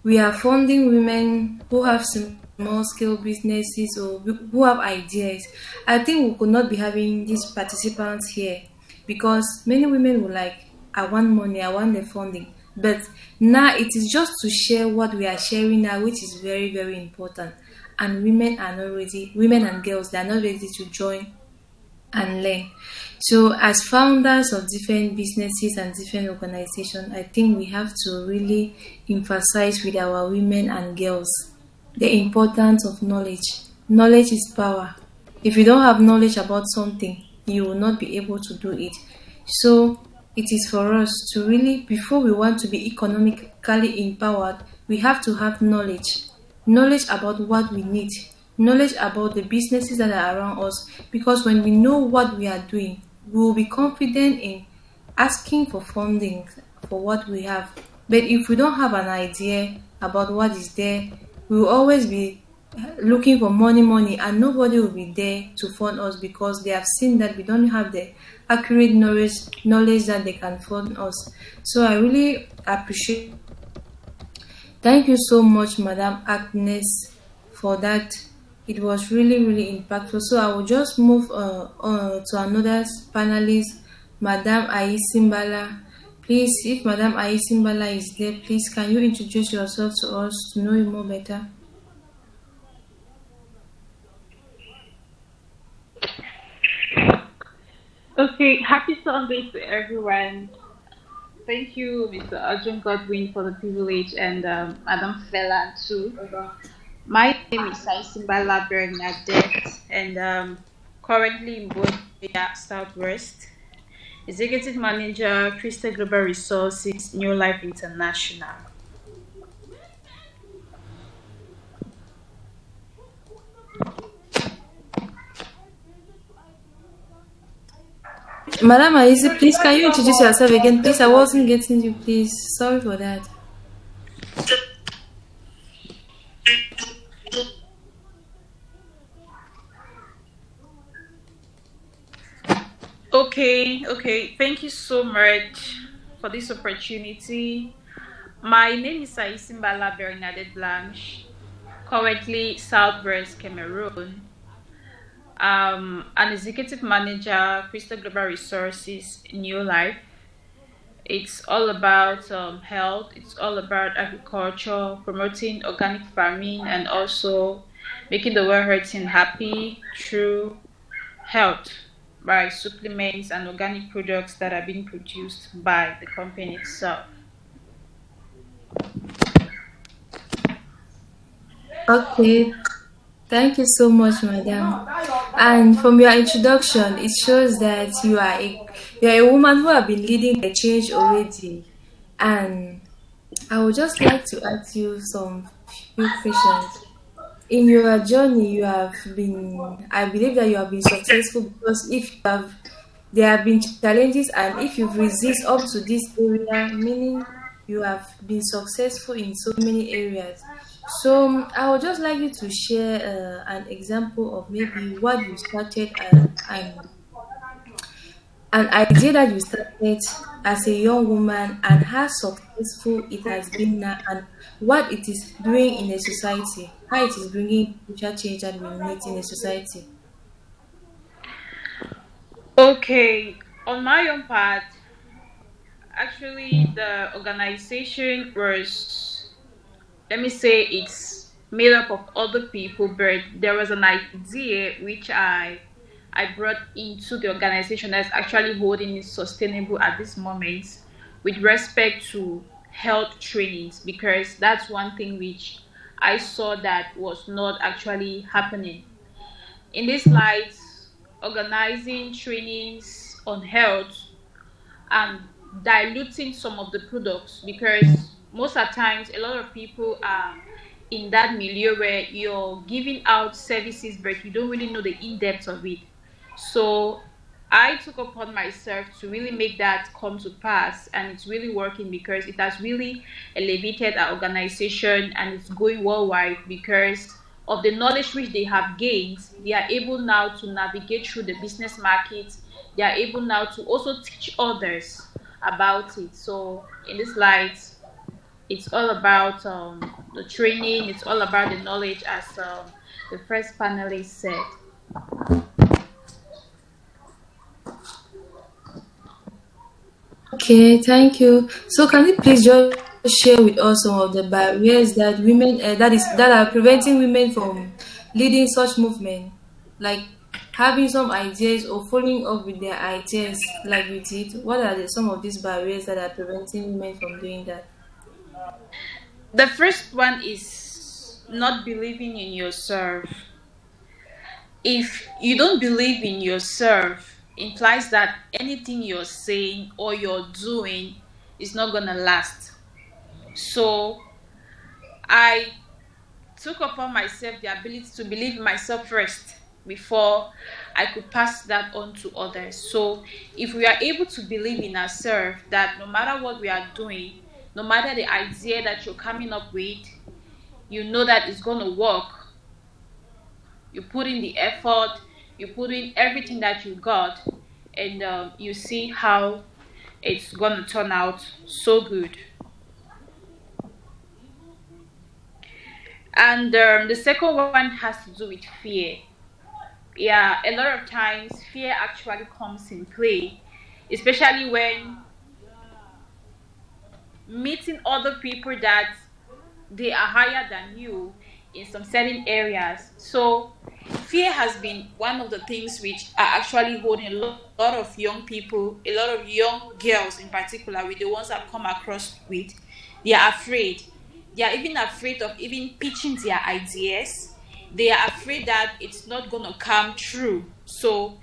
we are funding women who have small scale businesses or who have ideas, I think we could not be having these participants here, because many women will like, I want money, I want the funding. But now it is just to share what we are sharing now, which is very, very important. And women are not ready, women and girls, they are not ready to join and learn. So, as founders of different businesses and different organizations, I think we have to really emphasize with our women and girls the importance of knowledge. Knowledge is power. If you don't have knowledge about something, you will not be able to do it. So, it is for us to really, before we want to be economically empowered, we have to have knowledge. Knowledge about what we need, knowledge about the businesses that are around us, because when we know what we are doing, we will be confident in asking for funding for what we have. But if we don't have an idea about what is there, we will always be looking for money, and nobody will be there to fund us, because they have seen that we don't have the accurate knowledge that they can fund us. So I really appreciate. Thank you so much, Madam Agnes, for that. It was really, really impactful. So I will just move to another panelist, Madam Aisimbala. Please, if Madam Aisimbala is there, please can you introduce yourself to us to know you more better? Okay, happy Sunday to everyone. Thank you, Mr. Arjun Godwin, for the privilege, and Madam Fela too. My name is Aisimbala Bernadette, and currently in Bodia Southwest, Executive Manager, Crystal Global Resources, New Life International. Madam Aisi, please can you introduce yourself again? Please, I wasn't getting you, please. Sorry for that. Okay. Thank you so much for this opportunity. My name is Aisimbala Bernadette Blanche, currently Southwest Cameroon. An executive manager, Crystal Global Resources, New Life. It's all about health, it's all about agriculture, promoting organic farming, and also making the world hurting happy through health by supplements and organic products that are being produced by the company itself. Okay, thank you so much, madam. And from your introduction, it shows that you are a woman who have been leading a change already. And I would just like to ask you some few questions. In your journey, you have been, I believe that you have been successful because if you have, there have been challenges, and if you've resist up to this area, meaning you have been successful in so many areas. So I would just like you to share an example of maybe what you started and an idea that you started as a young woman and how successful it has been now and what it is doing in a society, how it is bringing social change that we need in a society. Okay, on my own part, actually, the organization was, let me say, it's made up of other people, but there was an idea which I brought into the organization that's actually holding it sustainable at this moment with respect to health trainings, because that's one thing which I saw that was not actually happening. In this light, organizing trainings on health and diluting some of the products, because most of the times a lot of people are in that milieu where you're giving out services but you don't really know the in-depth of it. So I took upon myself to really make that come to pass, and it's really working because it has really elevated our organization and it's going worldwide because of the knowledge which they have gained. They are able now to navigate through the business market. They are able now to also teach others about it. So in this light, it's all about the training. It's all about the knowledge, as the first panelist said. Okay, thank you. So can you please just share with us some of the barriers that women that are preventing women from leading such movement, like having some ideas or following up with their ideas like you did? What are some of these barriers that are preventing women from doing that? The first one is not believing in yourself. If you don't believe in yourself, implies that anything you're saying or you're doing is not gonna last. So I took upon myself the ability to believe in myself first before I could pass that on to others. So if we are able to believe in ourselves that no matter what we are doing, no matter the idea that you're coming up with, you know that it's going to work. You put in the effort, you put in everything that you got, and you see how it's going to turn out so good. And the second one has to do with fear. Yeah, a lot of times fear actually comes in play, especially when meeting other people that they are higher than you in some certain areas. So fear has been one of the things which are actually holding a lot of young people, a lot of young girls in particular, with the ones I've come across with. They are afraid. They are even afraid of even pitching their ideas. They are afraid that it's not going to come true. So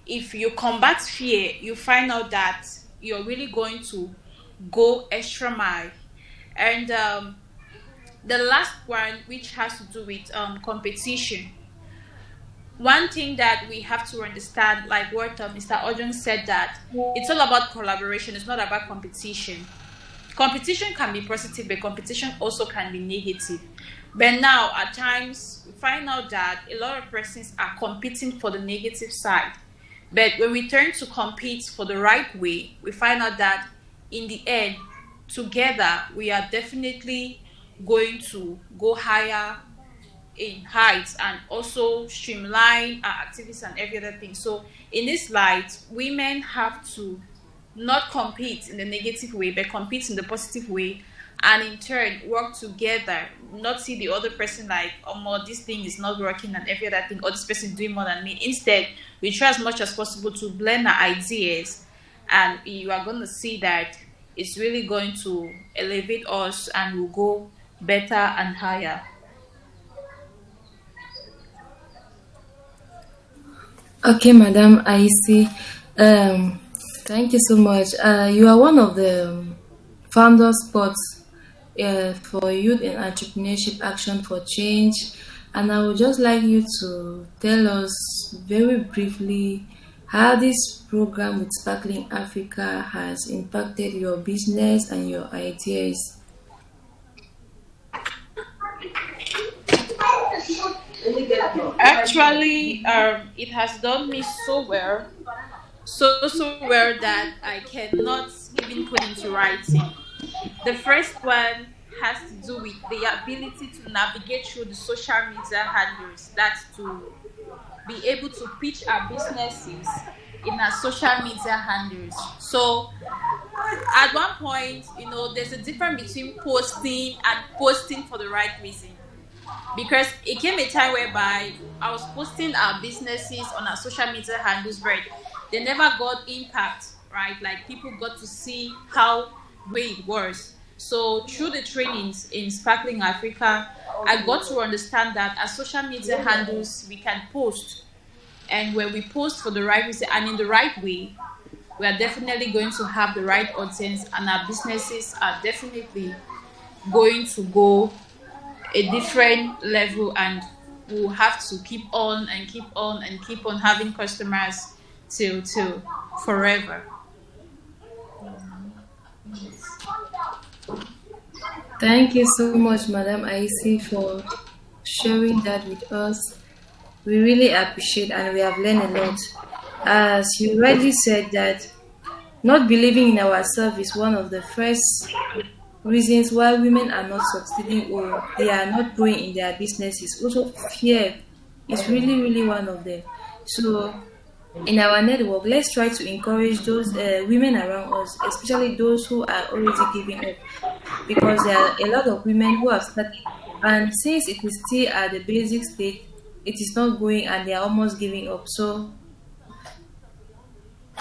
if you combat fear, you find out that you're really going to go extra mile. And the last one, which has to do with competition. One thing that we have to understand, like what Mr. Ojung said, that it's all about collaboration, it's not about competition. Competition can be positive, but competition also can be negative. But now, at times, we find out that a lot of persons are competing for the negative side. But when we turn to compete for the right way, we find out that in the end, together, we are definitely going to go higher in heights and also streamline our activities and every other thing. So in this light, women have to not compete in the negative way, but compete in the positive way, and in turn work together, not see the other person like, oh more, this thing is not working and every other thing, or this person is doing more than me. Instead, we try as much as possible to blend our ideas, and you are going to see that it's really going to elevate us and we'll go better and higher. Okay, Madam, I see. Thank you so much. You are one of the founder spots for Youth in Entrepreneurship Action for Change, and I would just like you to tell us very briefly how this program with Sparkling Africa has impacted your business and your ideas. Actually, it has done me so well, so well that I cannot even put into writing. The first one has to do with the ability to navigate through the social media handles. That's to be able to pitch our businesses in our social media handles. So at one point, there's a difference between posting and posting for the right reason. Because it came a time whereby I was posting our businesses on our social media handles, but they never got impact, right? Like people got to see how great it was. So through the trainings in Sparkling Africa, I got to understand that our social media handles, we can post, and when we post for the right reason and in the right way, we are definitely going to have the right audience, and our businesses are definitely going to go a different level, and we'll have to keep on and keep on and keep on having customers till forever. Thank you so much, Madam Aisi, for sharing that with us. We really appreciate and we have learned a lot. As you rightly said, that not believing in ourselves is one of the first reasons why women are not succeeding or they are not growing in their businesses. Also, fear is really, really one of them. So, in our network, let's try to encourage those women around us, especially those who are already giving up, because there are a lot of women who have started, and since it is still at the basic stage, it is not going and they are almost giving up. So,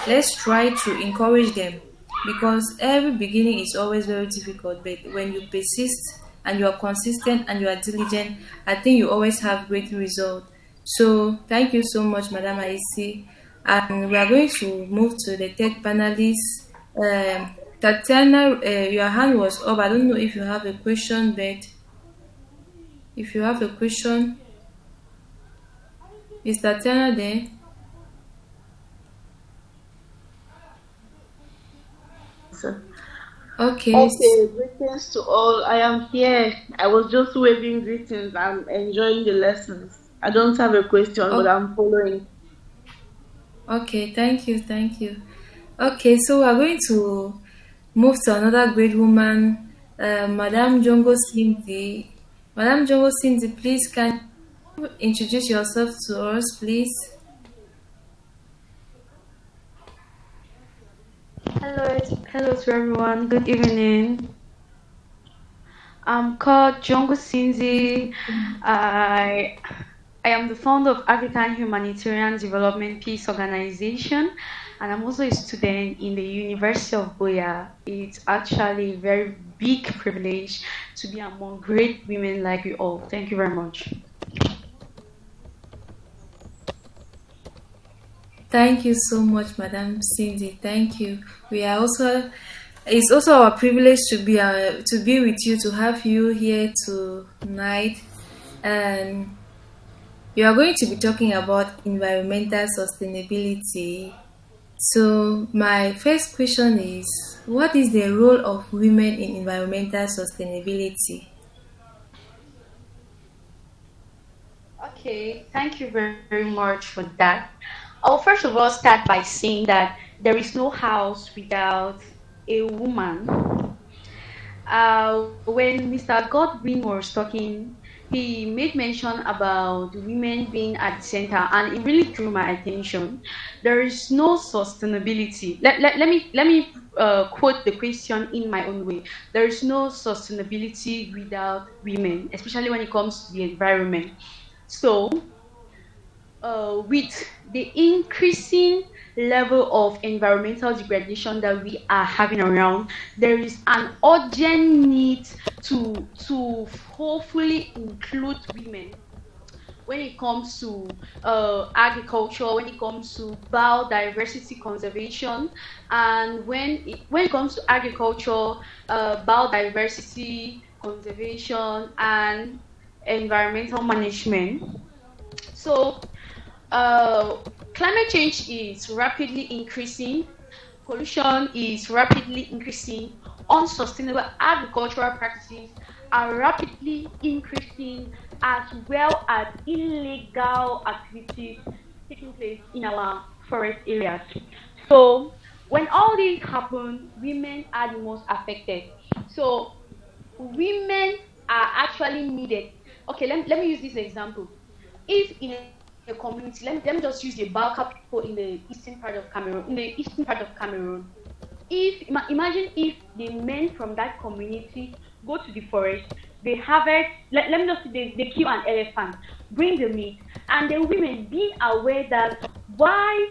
let's try to encourage them, because every beginning is always very difficult, but when you persist and you are consistent and you are diligent, I think you always have great results. So thank you so much, Madam Aisi. And we are going to move to the third panelist. Tatiana, your hand was up. I don't know if you have a question, but if you have a question, is Tatiana there? Okay. Okay, greetings to all. I am here. I was just waving greetings. I'm enjoying the lessons. I don't have a question, but I'm following. Okay, thank you. Okay, so we're going to move to another great woman, Madam Jongo Cindy. Madam Jongo Cindy, please can you introduce yourself to us, please? Hello to everyone. Good evening. I'm called Jongo Sinzi. I I am the founder of African Humanitarian Development Peace Organization, and I'm also a student in the University of Boya. It's actually a very big privilege to be among great women like you all. Thank you very much. Thank you so much, Madam Cindy. Thank you. We are also. It's also our privilege to be with you, to have you here tonight, and you are going to be talking about environmental sustainability. So my first question is, what is the role of women in environmental sustainability? Okay, thank you very much for that. I'll first of all start by saying that there is no house without a woman. When Mr. Godwin was talking, he made mention about women being at the center, and it really drew my attention. There is no sustainability. Let me quote the question in my own way. There is no sustainability without women, especially when it comes to the environment. So, with the increasing level of environmental degradation that we are having around, there is an urgent need to hopefully include women when it comes to agriculture, when it comes to biodiversity conservation, and when it comes to agriculture, biodiversity conservation, and environmental management. So, uh, climate change is rapidly increasing, pollution is rapidly increasing, unsustainable agricultural practices are rapidly increasing, as well as illegal activities taking place in our forest areas. So, when all this happen, women are the most affected. So, women are actually needed. Okay, let me use this example. If in a community, let me just use the Balka people in the eastern part of Cameroon, if imagine if the men from that community go to the forest, they harvest, let me just say they kill an elephant, bring the meat, and the women being aware that why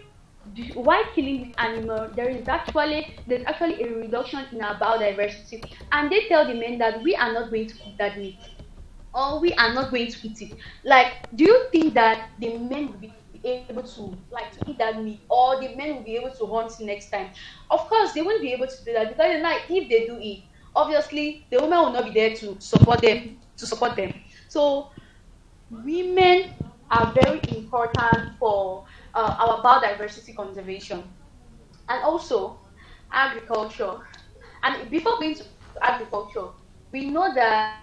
killing this animal, there's actually a reduction in our biodiversity, and they tell the men that we are not going to cook that meat, or we are not going to eat it. Like, do you think that the men will be able to to eat that meat, or the men will be able to hunt next time? Of course, they won't be able to do that, because like if they do it, obviously the women will not be there to support them. So women are very important for our biodiversity conservation, and also agriculture. And before going to agriculture, we know that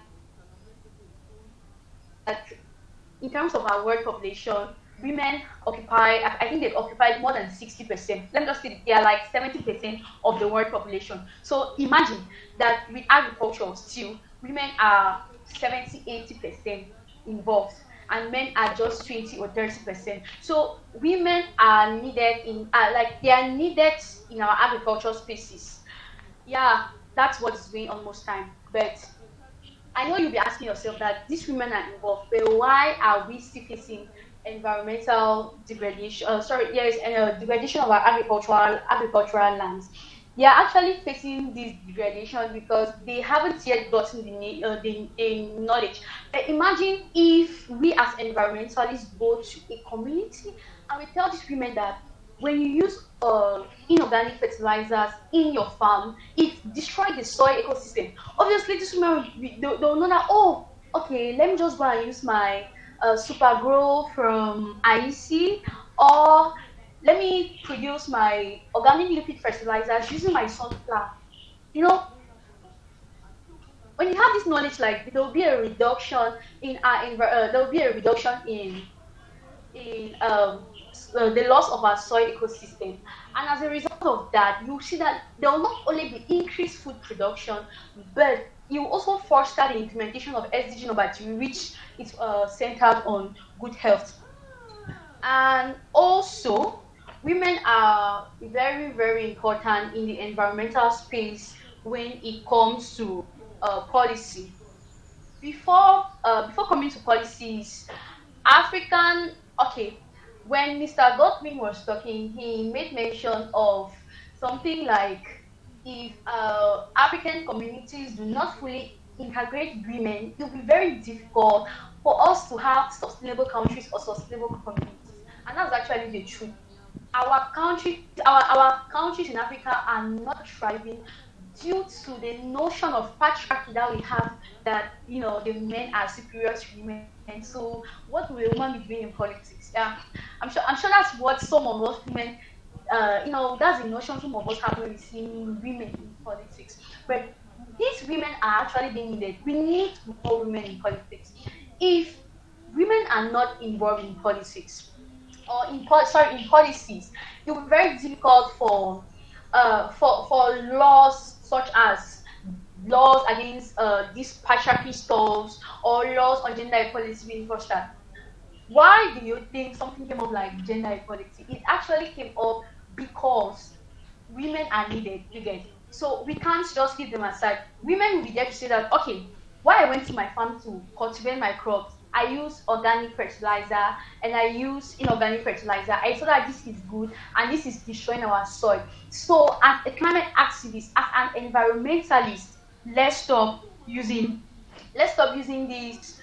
in terms of our world population, women occupy, I think they've occupied more than 60%. Let me just say they are like 70% of the world population. So imagine that with agriculture still, women are 70, 80% involved, and men are just 20 or 30%. So women are needed they are needed in our agricultural spaces. Yeah, that's what is going on most time. But I know you'll be asking yourself that these women are involved, but why are we still facing environmental degradation? Degradation of our agricultural lands. They are actually facing this degradation because they haven't yet gotten the knowledge. But imagine if we as environmentalists go to a community and we tell these women that when you use inorganic fertilizers in your farm, it destroys the soil ecosystem. Obviously, this woman they'll know that, oh, okay, let me just go and use my super grow from IEC, or let me produce my organic liquid fertilizers using my sunflower. You know, when you have this knowledge, like there will be a reduction in there will be a reduction in the loss of our soil ecosystem. And as a result of that, you see that there will not only be increased food production, but you will also foster the implementation of SDG number 2, which is centered on good health. And also, women are very, very important in the environmental space when it comes to policy. before coming to policies, African okay, when Mr. Godwin was talking, he made mention of something like if African communities do not fully integrate women, it will be very difficult for us to have sustainable countries or sustainable communities. And that's actually the truth. Our countries in Africa are not thriving due to the notion of patriarchy that we have, that the men are superior to women. So what will a woman be doing in politics? Yeah, I'm sure that's what some of us women, that's the notion some of us have when we see women in politics. But these women are actually being needed. We need more women in politics. If women are not involved in politics, or in policies, it will be very difficult for laws such as laws against these patriarchy stalls, or laws on gender equality being pushed at. Why do you think something came up like gender equality? It actually came up because women are needed, you get. So we can't just leave them aside. Women will be there to say that, okay, why I went to my farm to cultivate my crops, I use organic fertilizer and I use inorganic fertilizer. I saw that this is good and this is destroying our soil. So as a climate activist, as an environmentalist, let's stop using these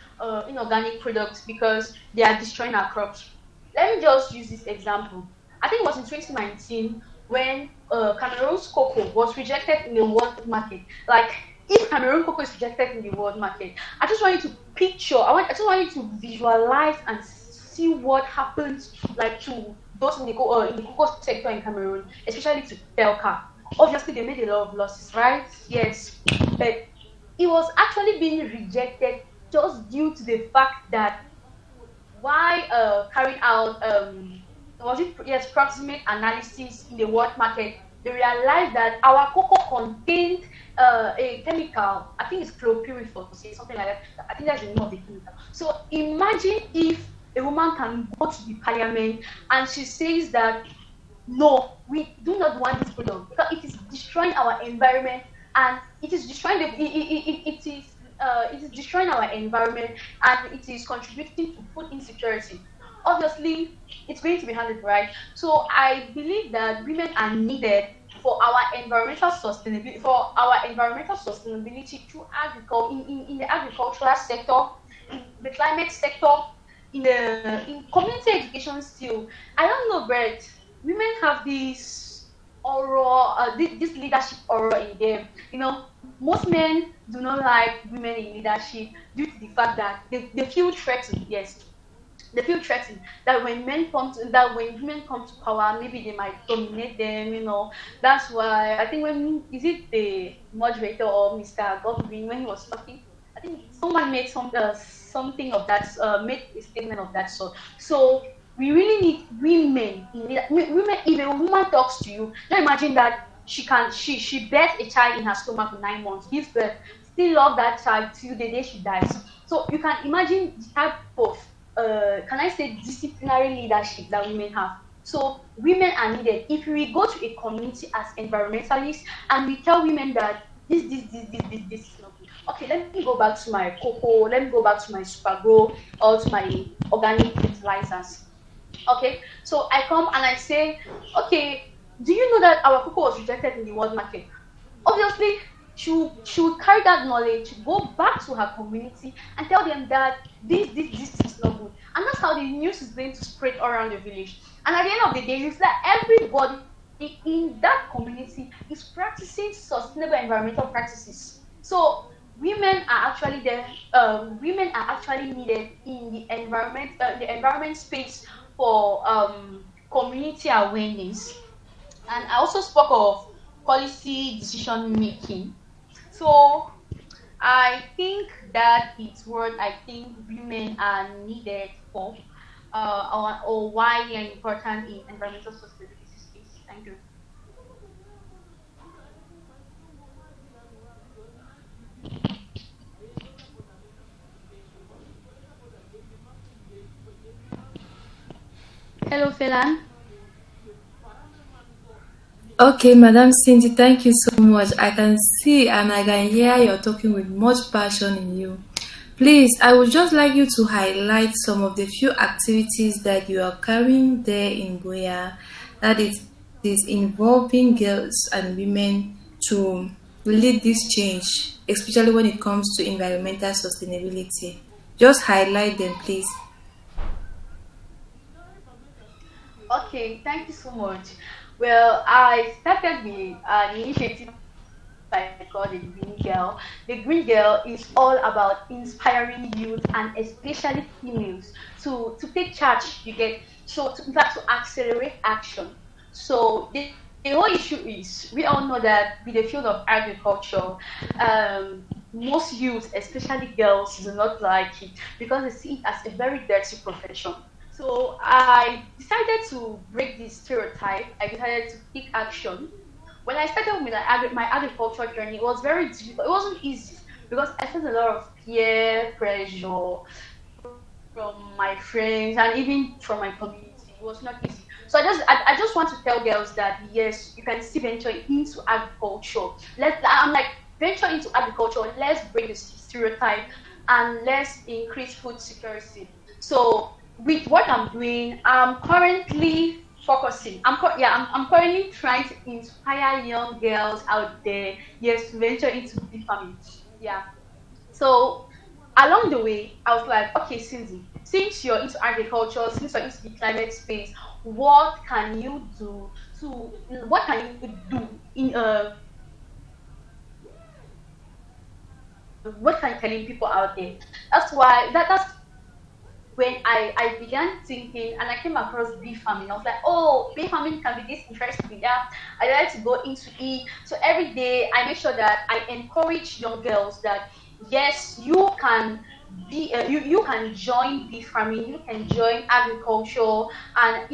inorganic products because they are destroying our crops. Let me just use this example. I think it was in 2019 when Cameroon's cocoa was rejected in the world market. Like, if Cameroon cocoa is rejected in the world market, I just want you to picture, I just want you to visualize and see what happens, like, to those in the cocoa sector in Cameroon, especially to Delca. Obviously, they made a lot of losses, right? Yes, but it was actually being rejected just due to the fact that while carrying out was it yes proximate analysis in the world market, they realized that our cocoa contained a chemical. I think it's chlorpyrifos, something like that. I think that's the name of the chemical. So imagine if a woman can go to the parliament and she says that no, we do not want this product because it is destroying our environment, and it is destroying it is destroying our environment, and it is contributing to food insecurity. Obviously, it's going to be handled right. So I believe that women are needed for our environmental sustainability, through agriculture, in the agricultural sector, in the climate sector, in community education still. I don't know, but women have this aura, this leadership aura in them. Most men do not like women in leadership due to the fact that they feel threatened. Yes, they feel threatened that when women come to power, maybe they might dominate them. That's why I think when is it the moderator or Mr. Godwin when he was talking, I think someone made something of that, made a statement of that sort. So we really need women in women. If a woman talks to you, now imagine that she births a child in her stomach for 9 months, gives birth, still love that child till the day she dies. So you can imagine the type of can I say disciplinary leadership that women have. So women are needed. If we go to a community as environmentalists and we tell women that this is not good. Okay, let me go back to my cocoa, let me go back to my super grow or to my organic fertilizers. Okay, so I come and I say, okay, do you know that our cocoa was rejected in the world market? Obviously, she would carry that knowledge, go back to her community and tell them that this is not good. And that's how the news is going to spread around the village. And at the end of the day, it's that everybody in that community is practicing sustainable environmental practices. So women are actually there. Women are actually needed in the environment space for community awareness. And I also spoke of policy decision making. So I think that it's what I think women are needed for, or why they are important in environmental sustainability space. Thank you. Hello, Felan. Okay, Madam Cindy, thank you so much. I can see and I can hear you're talking with much passion in you. Please, I would just like you to highlight some of the few activities that you are carrying there in Goya that is involving girls and women to lead this change, especially when it comes to environmental sustainability. Just highlight them, please. Okay, thank you so much. Well, I started with an initiative I call the Green Girl. The Green Girl is all about inspiring youth and especially females to take charge. You get so to, in fact to accelerate action. So the whole issue is we all know that with the field of agriculture, most youth, especially girls, do not like it because they see it as a very dirty profession. So I decided to break this stereotype. I decided to take action. When I started with my agriculture journey, it was very difficult. It wasn't easy because I felt a lot of peer pressure from my friends and even from my community. It was not easy. So I just want to tell girls that yes, you can still venture into agriculture. I'm like venture into agriculture. Let's break the stereotype and let's increase food security. So with what I'm doing, I'm currently focusing. I'm currently trying to inspire young girls out there, yes, to venture into bee farming. Yeah. So along the way, I was like, okay, Cindy, since you're into agriculture, since you're into the climate space, what can you do to what can you do in what can you telling people out there? That's when I began thinking and I came across bee farming. I was like, oh, bee farming can be this interesting. Yeah, I like to go into it. So every day I make sure that I encourage young girls that yes, you can you can join bee farming, you can join agriculture and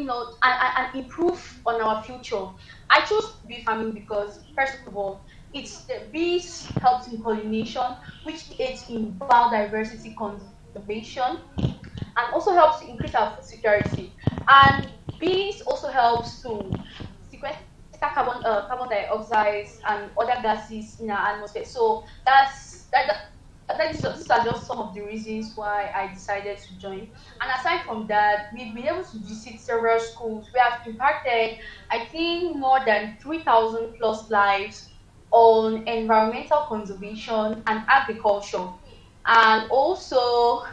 and improve on our future. I chose bee farming because first of all, it's the bees helps in pollination, which aids in biodiversity conservation and also helps to increase our food security. And bees also helps to sequester carbon dioxide and other gases in our atmosphere. So these are just some of the reasons why I decided to join. And aside from that, we've been able to visit several schools. We have impacted, I think, more than 3,000 plus lives on environmental conservation and agriculture. And also,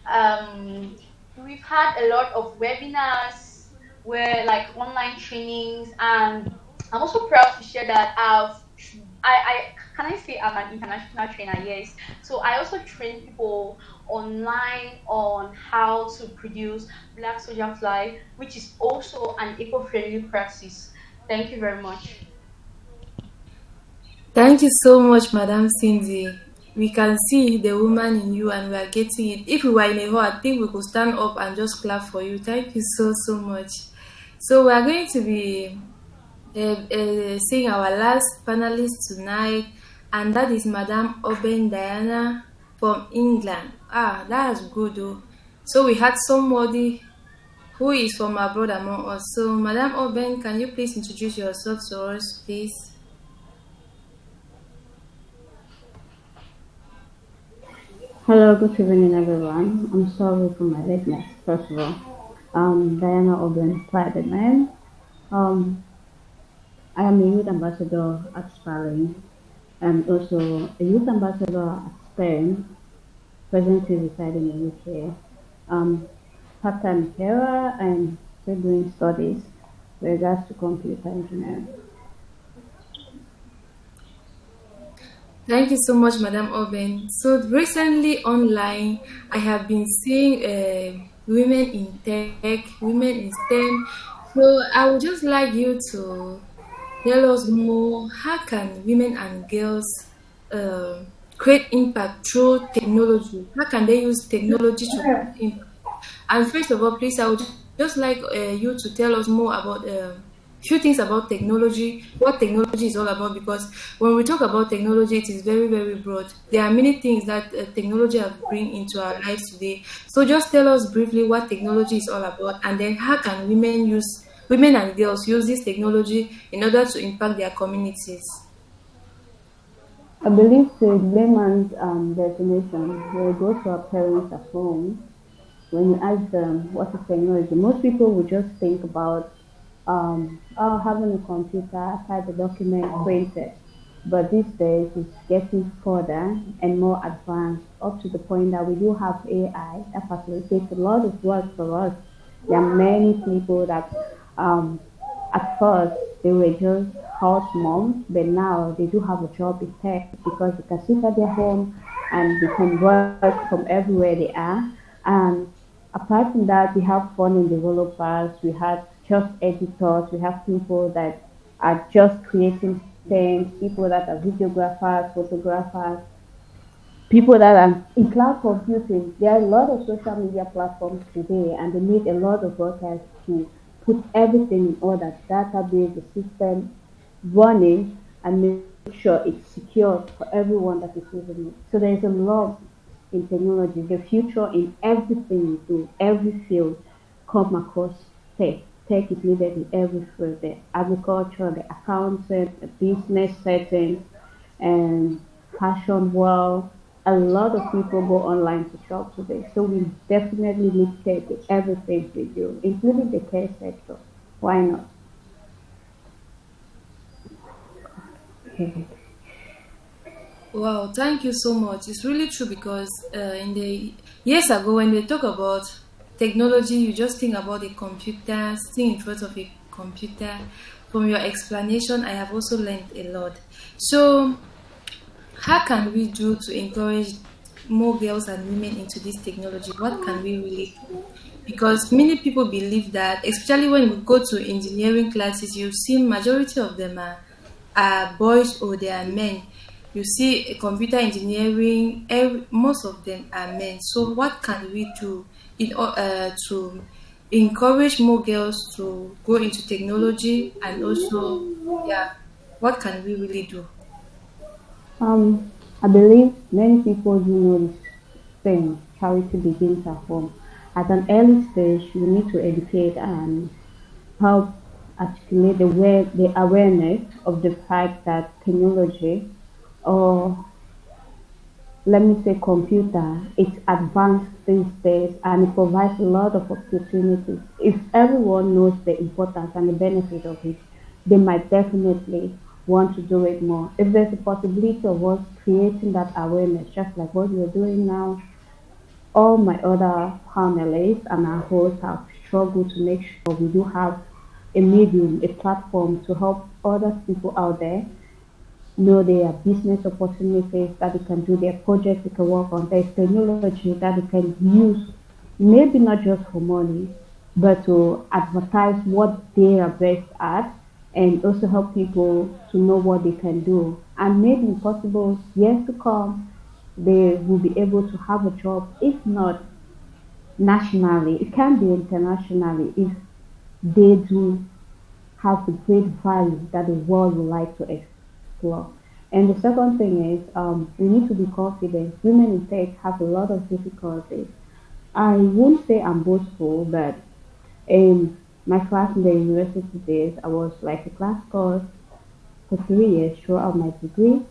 um, we've had a lot of webinars where like online trainings, and I'm also proud to share that I can I say I'm an international trainer, yes. So I also train people online on how to produce black soldier fly, which is also an eco-friendly practice. Thank you very much. Thank you so much, Madam Cindy. We can see the woman in you and we are getting it. If we were in a hall, I think we could stand up and just clap for you. Thank you so, so much. So we are going to be seeing our last panelist tonight, and that is Madam Oben Diana from England. Ah, that's good though. So we had somebody who is from abroad among us. So, Madam Oben, can you please introduce yourself to us, please? Hello, good evening, everyone. I'm sorry for my lateness, first of all. Diana Oben Platinum. Um, I am a youth ambassador at Sparring and also a youth ambassador at Spain, presently residing in UK. Part-time carer and still doing studies with regards to computer engineering. Thank you so much, Madam Oben. So recently online, I have been seeing women in tech, women in STEM. So I would just like you to tell us more. How can women and girls uh, create impact through technology? How can they use technology to create impact? And first of all, please, I would just like you to tell us more about few things about technology, what technology is all about. Because when we talk about technology, it is very, very broad. There are many things that technology have bring into our lives today. So just tell us briefly what technology is all about, and then how can women and girls use this technology in order to impact their communities. I believe to layman's definition, when you go to our parents at home, when you ask them what is technology, most people would just think about oh, having a computer, type a document, print it. But these days it's getting further and more advanced up to the point that we do have AI that facilitates a lot of work for us. There are many people that at first they were just house moms, but now they do have a job in tech because they can sit at their home and they can work from everywhere they are. And apart from that, we have front-end developers, we have just editors, we have people that are just creating things, people that are videographers, photographers, people that are in cloud computing. There are a lot of social media platforms today, and they need a lot of workers to put everything in order, database, the system running, and make sure it's secure for everyone that is using it. So there is a lot in technology. The future in everything we do, every field, come across tech. Tech is needed in every field, the agriculture, the accounting, the business settings, and fashion world. A lot of people go online to shop today. So we definitely need tech in everything we do, including the care sector. Why not? Wow, thank you so much. It's really true because in the years ago, when they talk about technology, you just think about a computer, sitting in front of a computer. From your explanation, I have also learned a lot. So, how can we do to encourage more girls and women into this technology? What can we really do? Because many people believe that, especially when we go to engineering classes, you see majority of them are boys or they are men. You see computer engineering, most of them are men. So what can we do to encourage more girls to go into technology and also, yeah, what can we really do? I believe many people do know this saying, charity begins at home. At an early stage, you need to educate and help articulate the awareness of the fact that technology, or let me say computer, it's advanced these days and it provides a lot of opportunities. If everyone knows the importance and the benefit of it, they might definitely want to do it more. If there's a possibility of us creating that awareness, just like what we're doing now, all my other panelists and our hosts have struggled to make sure we do have a medium, a platform to help other people out there know their business opportunities that they can do, their projects they can work on, there's technology that they can use, maybe not just for money, but to advertise what they are best at and also help people to know what they can do. And maybe in possible years to come, they will be able to have a job, if not nationally, it can be internationally if they do have the great value that the world would like to explore. And the second thing is, we need to be confident. Women in tech have a lot of difficulties. I won't say I'm boastful, but in my class in the university days, I was like a class course for 3 years throughout my degree.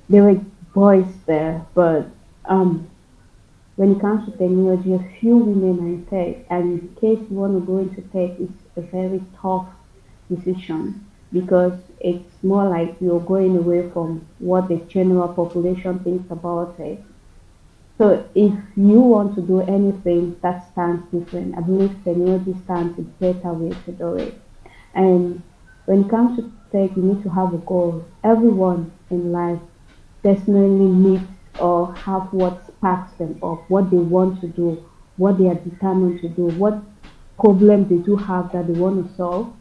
There were boys there, but um, when it comes to technology, a few women are in tech, and in case you want to go into tech, it's a very tough decision because it's more like you're going away from what the general population thinks about it. So if you want to do anything that stands different, I believe technology stands a better way to do it. And when it comes to tech, you need to have a goal. Everyone in life definitely needs or have what sparks them up, what they want to do, what they are determined to do, what problem they do have that they want to solve.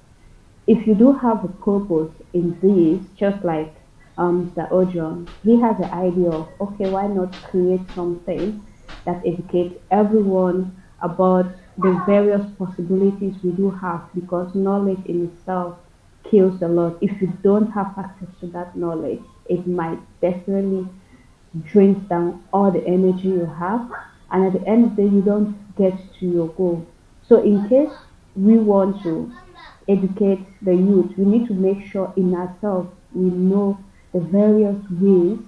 If you do have a purpose in this, just like Mr. Ojon, he has the idea of, okay, why not create something that educates everyone about the various possibilities we do have because knowledge in itself kills a lot. If you don't have access to that knowledge, it might definitely drains down all the energy you have, and at the end of the day, you don't get to your goal. So, in case we want to educate the youth, we need to make sure in ourselves we know the various ways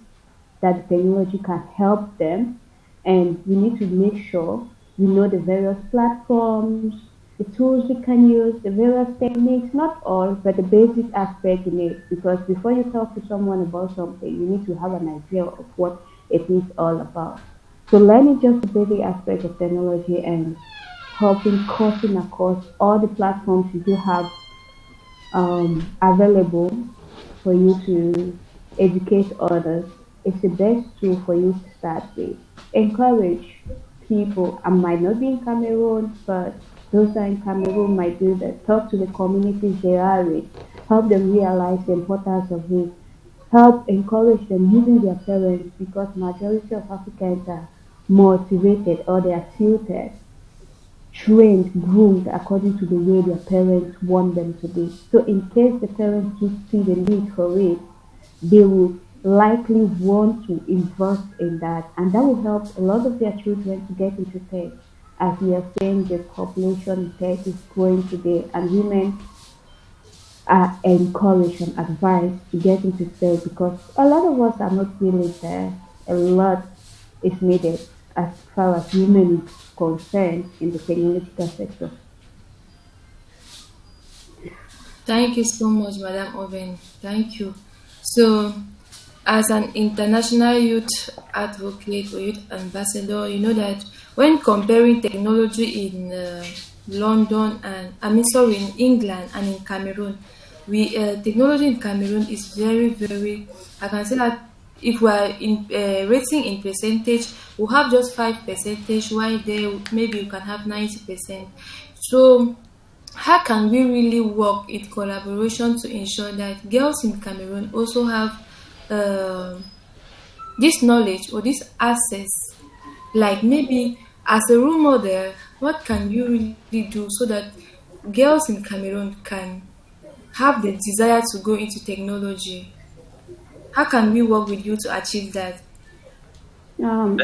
that the technology can help them, and we need to make sure we know the various platforms, the tools we can use, the various techniques, not all, but the basic aspect in it. Because before you talk to someone about something, you need to have an idea of what it is all about. So learning just the basic aspect of technology and helping cutting across all the platforms you do have available for you to educate others. It's the best tool for you to start with. Encourage people. I might not be in Cameroon, but those that are in Cameroon might do that. Talk to the communities they are with. Help them realize the importance of it. Help encourage them using their parents, because majority of Africans are motivated or they are tutored, trained, groomed according to the way their parents want them to be. So in case the parents do see the need for it, they will likely want to invest in that, and that will help a lot of their children to get into tech. As we are saying, the population in tech is growing today, and women are encouraged and advised to get into tech because a lot of us are not really there. A lot is needed as far as women is concerned in the technological sector. Thank you so much, Madam Oven. Thank you. So, as an international youth advocate or youth ambassador, you know that when comparing technology in London and I mean sorry in England and in Cameroon, we technology in Cameroon is very very. I can say that if we are in rating in percentage, we have just 5%, while there maybe you can have 90%. So how can we really work in collaboration to ensure that girls in Cameroon also have this knowledge or this access? Like maybe as a role model, what can you really do so that girls in Cameroon can have the desire to go into technology? How can we work with you to achieve that? Um,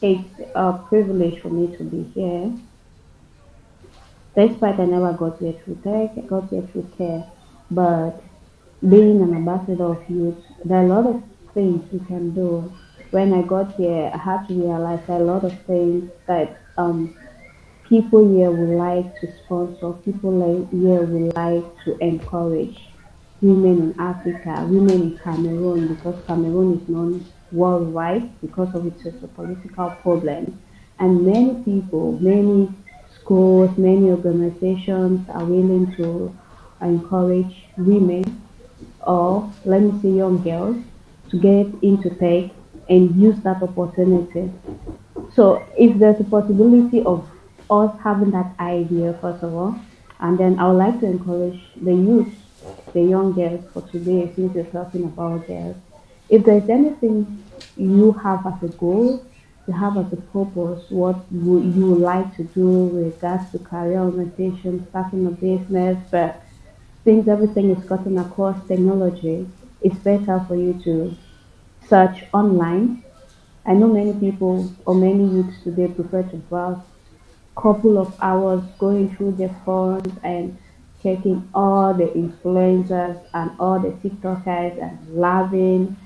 it's a privilege for me to be here. Despite I never got here through tech, I got here through care. But being an ambassador of youth, there are a lot of things we can do. When I got here, I had to realize there are a lot of things that people here would like to sponsor, here would like to encourage women in Africa, women in Cameroon, because Cameroon is known worldwide because of its political problems. And many people, many schools, many organizations are willing to encourage women, or let me say young girls, to get into tech and use that opportunity. So if there's a possibility of us having that idea, first of all, and then I would like to encourage the youth, the young girls for today, since we're talking about girls, if there's anything you have as a goal, you have as a purpose, what would you like to do with regards to career orientation, starting a business, but since everything is cutting across technology, it's better for you to search online. I know many people or many youths today prefer to browse couple of hours going through their phones and checking all the influencers and all the TikTokers and laughing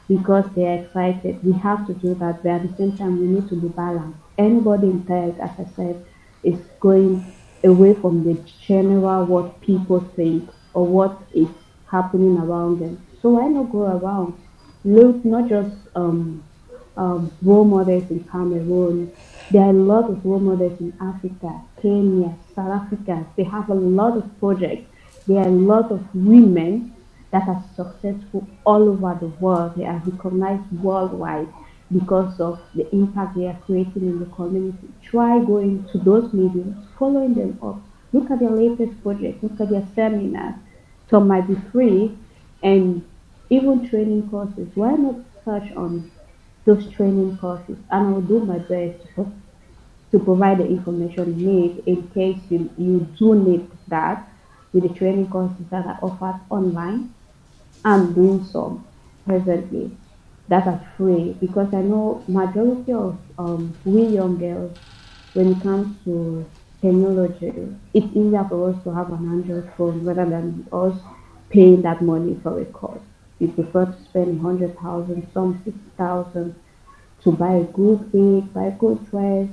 because they're excited. We have to do that, but at the same time, we need to be balanced. Anybody in tech, as I said, is going away from the general what people think or what is happening around them. So why not go around? Look, not just role models in Cameroon. There are a lot of role models in Africa, Kenya, South Africa. They have a lot of projects. There are a lot of women that are successful all over the world. They are recognized worldwide because of the impact they are creating in the community. Try going to those meetings, following them up. Look at their latest project, look at their seminars. Some might be free and even training courses. Why not search on those training courses? And I'll do my best to provide the information you need in case you do need that with the training courses that are offered online. I'm doing some presently that are free because I know majority of we young girls, when it comes to technology, it's easier for us to have an Android phone rather than us paying that money for a course. you prefer to spend 100,000, some 60,000 to buy a good wig, buy a good dress,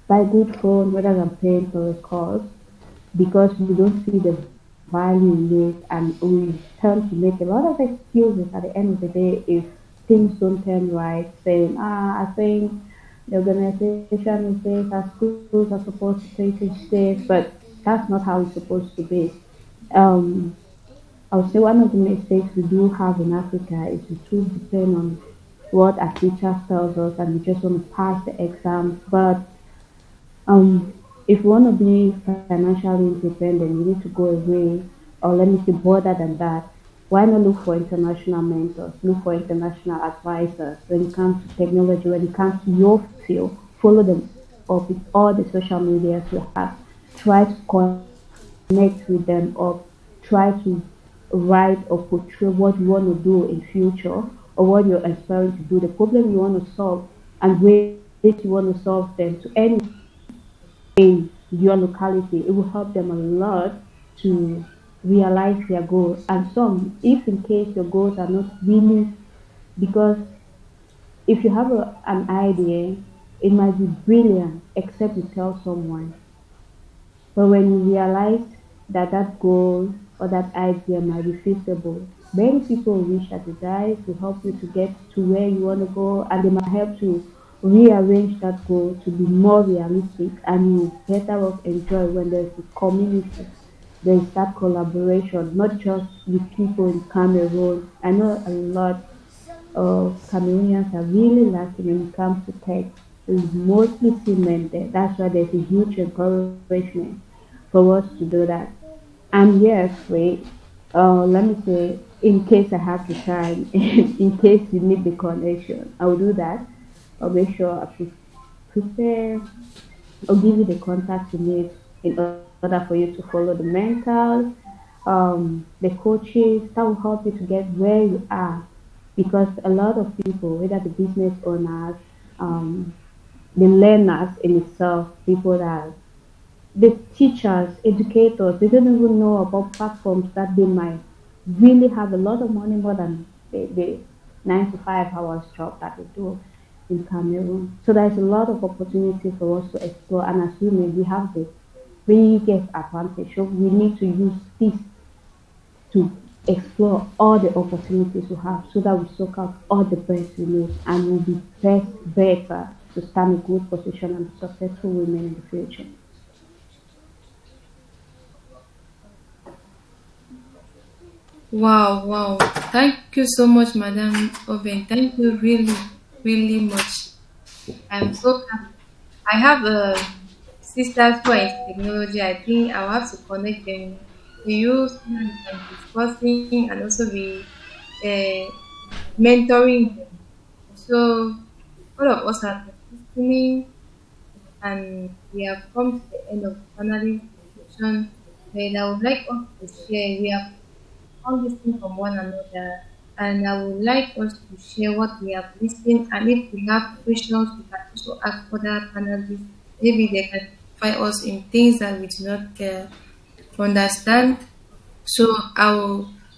buy a good phone rather than paying for a course because we don't see the value in it and we tend to make a lot of excuses at the end of the day if things don't turn right, saying, I think the organization is this, our schools are supposed to treat it this, but that's not how it's supposed to be. Um, I would say one of the mistakes we do have in Africa is we too depend on what our teachers tells us and we just want to pass the exams. But if you want to be financially independent, you need to go away, or let me say, broader than that. Why not look for international mentors? Look for international advisors when it comes to technology, when it comes to your field. Follow them up with all the social medias you have. Try to connect with them up. Try to write or portray what you want to do in future or what you're aspiring to do, the problem you want to solve, and ways you want to solve them to anyone in your locality. It will help them a lot to realize their goal. And some, if in case your goals are not really, because if you have an idea, it might be brilliant, except you tell someone. But when you realize that that goal or that idea might be feasible, many people wish at the die to help you to get to where you want to go, and they might help to rearrange that goal to be more realistic, and you better off enjoy when there's a community, there's that collaboration, not just with people in Cameroon. I know a lot Cameroonians are really lacking when it comes to tech. It's mostly female there. That's why there's a huge encouragement for us to do that. And yes, wait, let me say, in case I have the time, in case you need the connection, I will do that. I'll make sure I prepare or give you the contacts you need in order for you to follow the mentors, the coaches that will help you to get where you are because a lot of people, whether the business owners, um, the learners in itself, people that the teachers, educators, they don't even know about platforms that they might really have a lot of money more than the 9 to 5 hours job that they do in Cameroon. So there's a lot of opportunity for us to explore, and as women, we have the biggest advantage. So we need to use this to explore all the opportunities we have so that we soak out all the best we need and we'll be better to stand in good position and be successful women in the future. Wow, wow. Thank you so much, Madam Oven. Thank you really, really much. I'm so happy. I have sisters who are into technology. I think I'll have to connect them to you so that we can be discussing and also be uh, mentoring them. So all of us are listening and we have come to the end of the panelist discussion. And I would like us to share. We have all listening from one another, and I would like us to share what we have listened. And if we have questions, we can also ask other panelists. Maybe they can find us in things that we do not understand. So,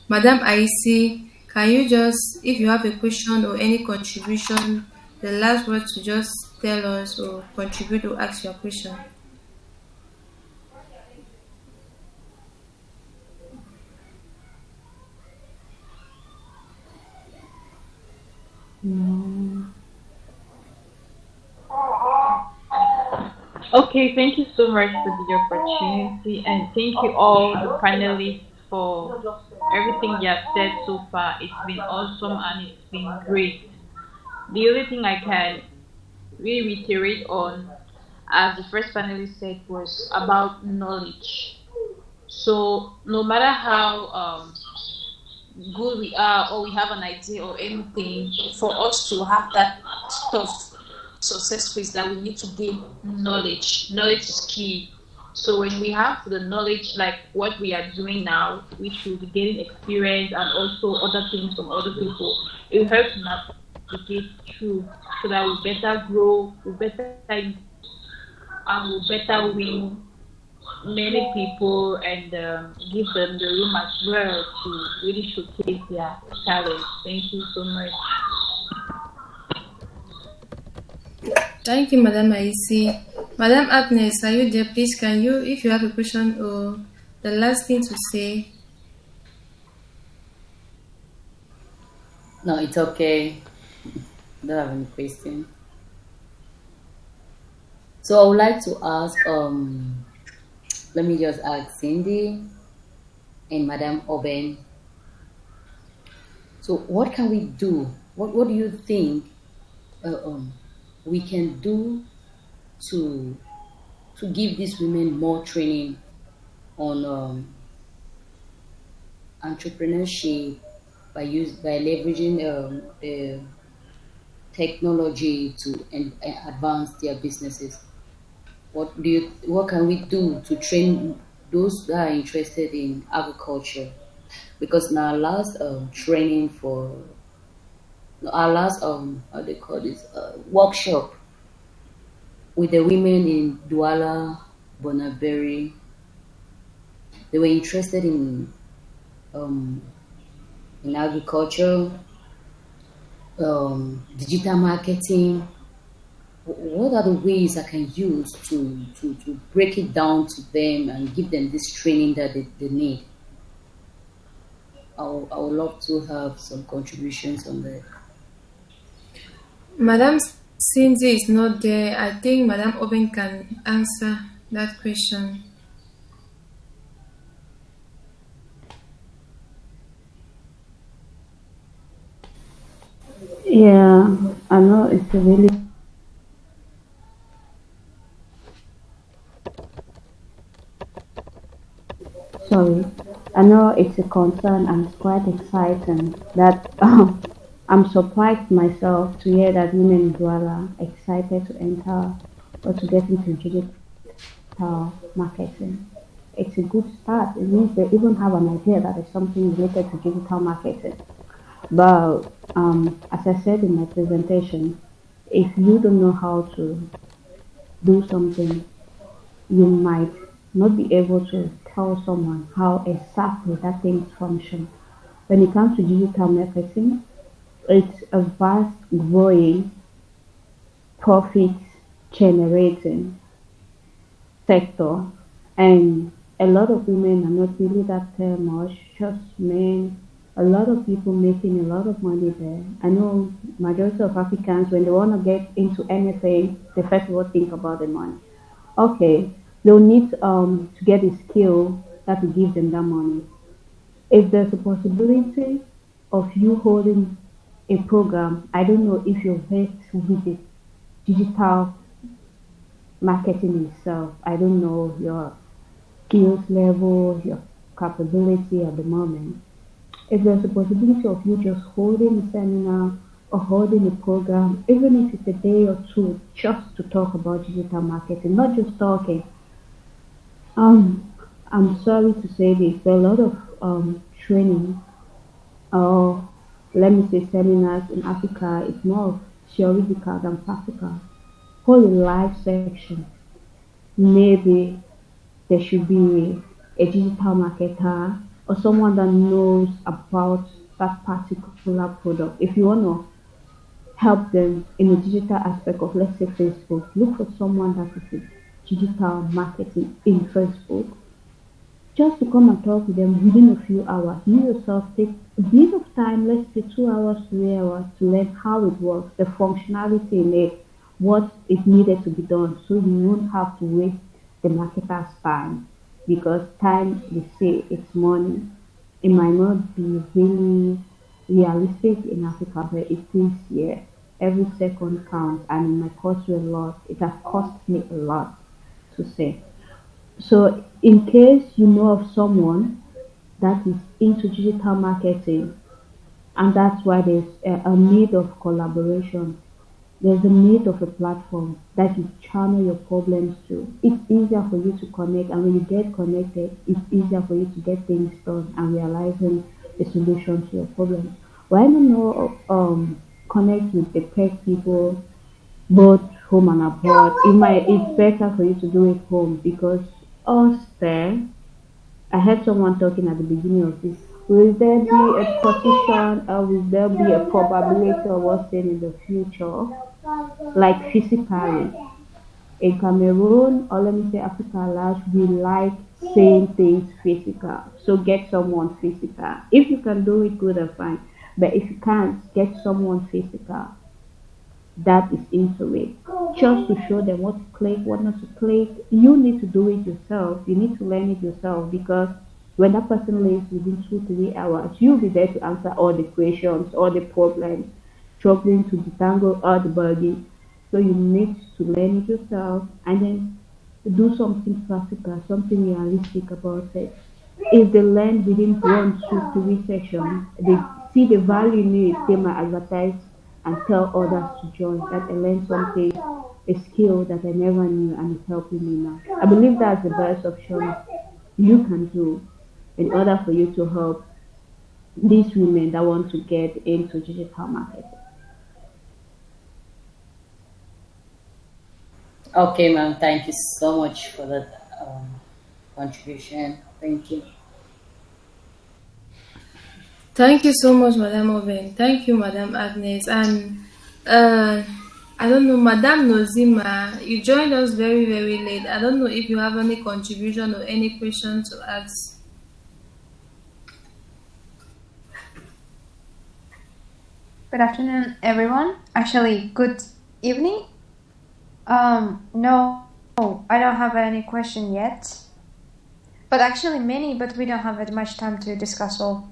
Madam Aisi, can you just, if you have a question or any contribution, the last word to just tell us or contribute or ask your question? Mm, Okay, thank you so much for the opportunity, and thank you all the panelists for everything you have said so far. It's been awesome and it's been great. The only thing I can really reiterate on, as the first panelist said, was about knowledge. So no matter how good we are or we have an idea or anything, for us to have that stuff successful is that we need to gain knowledge. Knowledge is key. So when we have the knowledge like what we are doing now, which will be gaining experience and also other things from other people, it will help to navigate through so that we better grow, we better and we better win many people and give them the room as well to really showcase their talent. Thank you so much. Thank you, Madam Aisi. Madam Agnes, are you there? Please, can you, if you have a question or the last thing to say? No, it's okay. Don't have any question. So I would like to ask, let me just ask Cindy and Madam Oben. So what can we do? What do you think we can do to give these women more training on entrepreneurship by leveraging the technology to advance their businesses? What can we do to train those that are interested in agriculture? Because now last training for our last how they call this workshop with the women in Douala, Bonaberi, they were interested um, in agriculture, digital marketing. What are the ways I can use to break it down to them and give them this training that they need? I would love to have some contributions on that. Madam Cindy is not there. I think Madam Oben can answer that question. Yeah, I know it's a really sorry. I know it's a concern and it's quite exciting that I'm surprised myself to hear that women in Douala are excited to enter or to get into digital marketing. It's a good start. It means they even have an idea that there's something related to digital marketing. But as I said in my presentation, if you don't know how to do something, you might not be able to tell someone how exactly that thing functions. When it comes to digital marketing, it's a vast, growing, profit generating sector, and a lot of women are not really that much, just men. A lot of people making a lot of money there. I know majority of Africans, when they want to get into anything, they first of all think about the money. Okay, they'll need to get a skill that will give them that money. If there's a possibility of you holding a program, I don't know if you're versed with the digital marketing itself. I don't know your skills level, your capability at the moment. If there's a possibility of you just holding a seminar or holding a program, even if it's a day or two, just to talk about digital marketing, not just talking. Um, I'm sorry to say this, but a lot of training or let me say seminars in Africa is more of theoretical than practical. Hold a live section. Maybe there should be a digital marketer or someone that knows about that particular product. If you want to help them in the digital aspect of, let's say, Facebook, look for someone that is in digital marketing in Facebook just to come and talk to them within a few hours. You yourself take a bit of time, let's say 2 hours, 3 hours, to learn how it works, the functionality in it, what is needed to be done, so you won't have to waste the marketer's time because time, they say, it's money. It might not be really realistic in Africa, but it is here. Every second counts, and it might cost you a lot. It has cost me a lot to say. So, in case you know of someone that is into digital marketing, and that's why there's a need of collaboration, there's a need of a platform that you channel your problems to. It's easier for you to connect, and when you get connected, it's easier for you to get things done and realizing a solution to your problem. Why not connect with the tech people both home and abroad? It's better for you to do it home because Fair. I heard someone talking at the beginning of this. Will there be a position or will there be a probability of us staying in the future? Like physically. In Cameroon, or let me say Africa at large, we like saying things physical. So get someone physical. If you can do it, good and fine. But if you can't, get someone physical that is into it. Just to show them what to click, what not to click. You need to do it yourself. You need to learn it yourself because when that person leaves within 2 3 hours, you'll be there to answer all the questions, all the problems, struggling to detangle all the body. So you need to learn it yourself and then do something practical, something realistic about it. If they learn within 1 2 3 sessions, they see the value in it, they might advertise and tell others to join. That I learned something, a skill that I never knew and it's helping me now. I believe that's the best option you can do in order for you to help these women that want to get into digital marketing. Okay, ma'am. Thank you so much for that contribution. Thank you. Thank you so much, Madam Oben. Thank you, Madam Agnes. And uh, I don't know, Madam Nozima, you joined us very, very late. I don't know if you have any contribution or any question to ask. Good afternoon, everyone. Actually, good evening. No, I don't have any question yet. But actually many, but we don't have that much time to discuss all.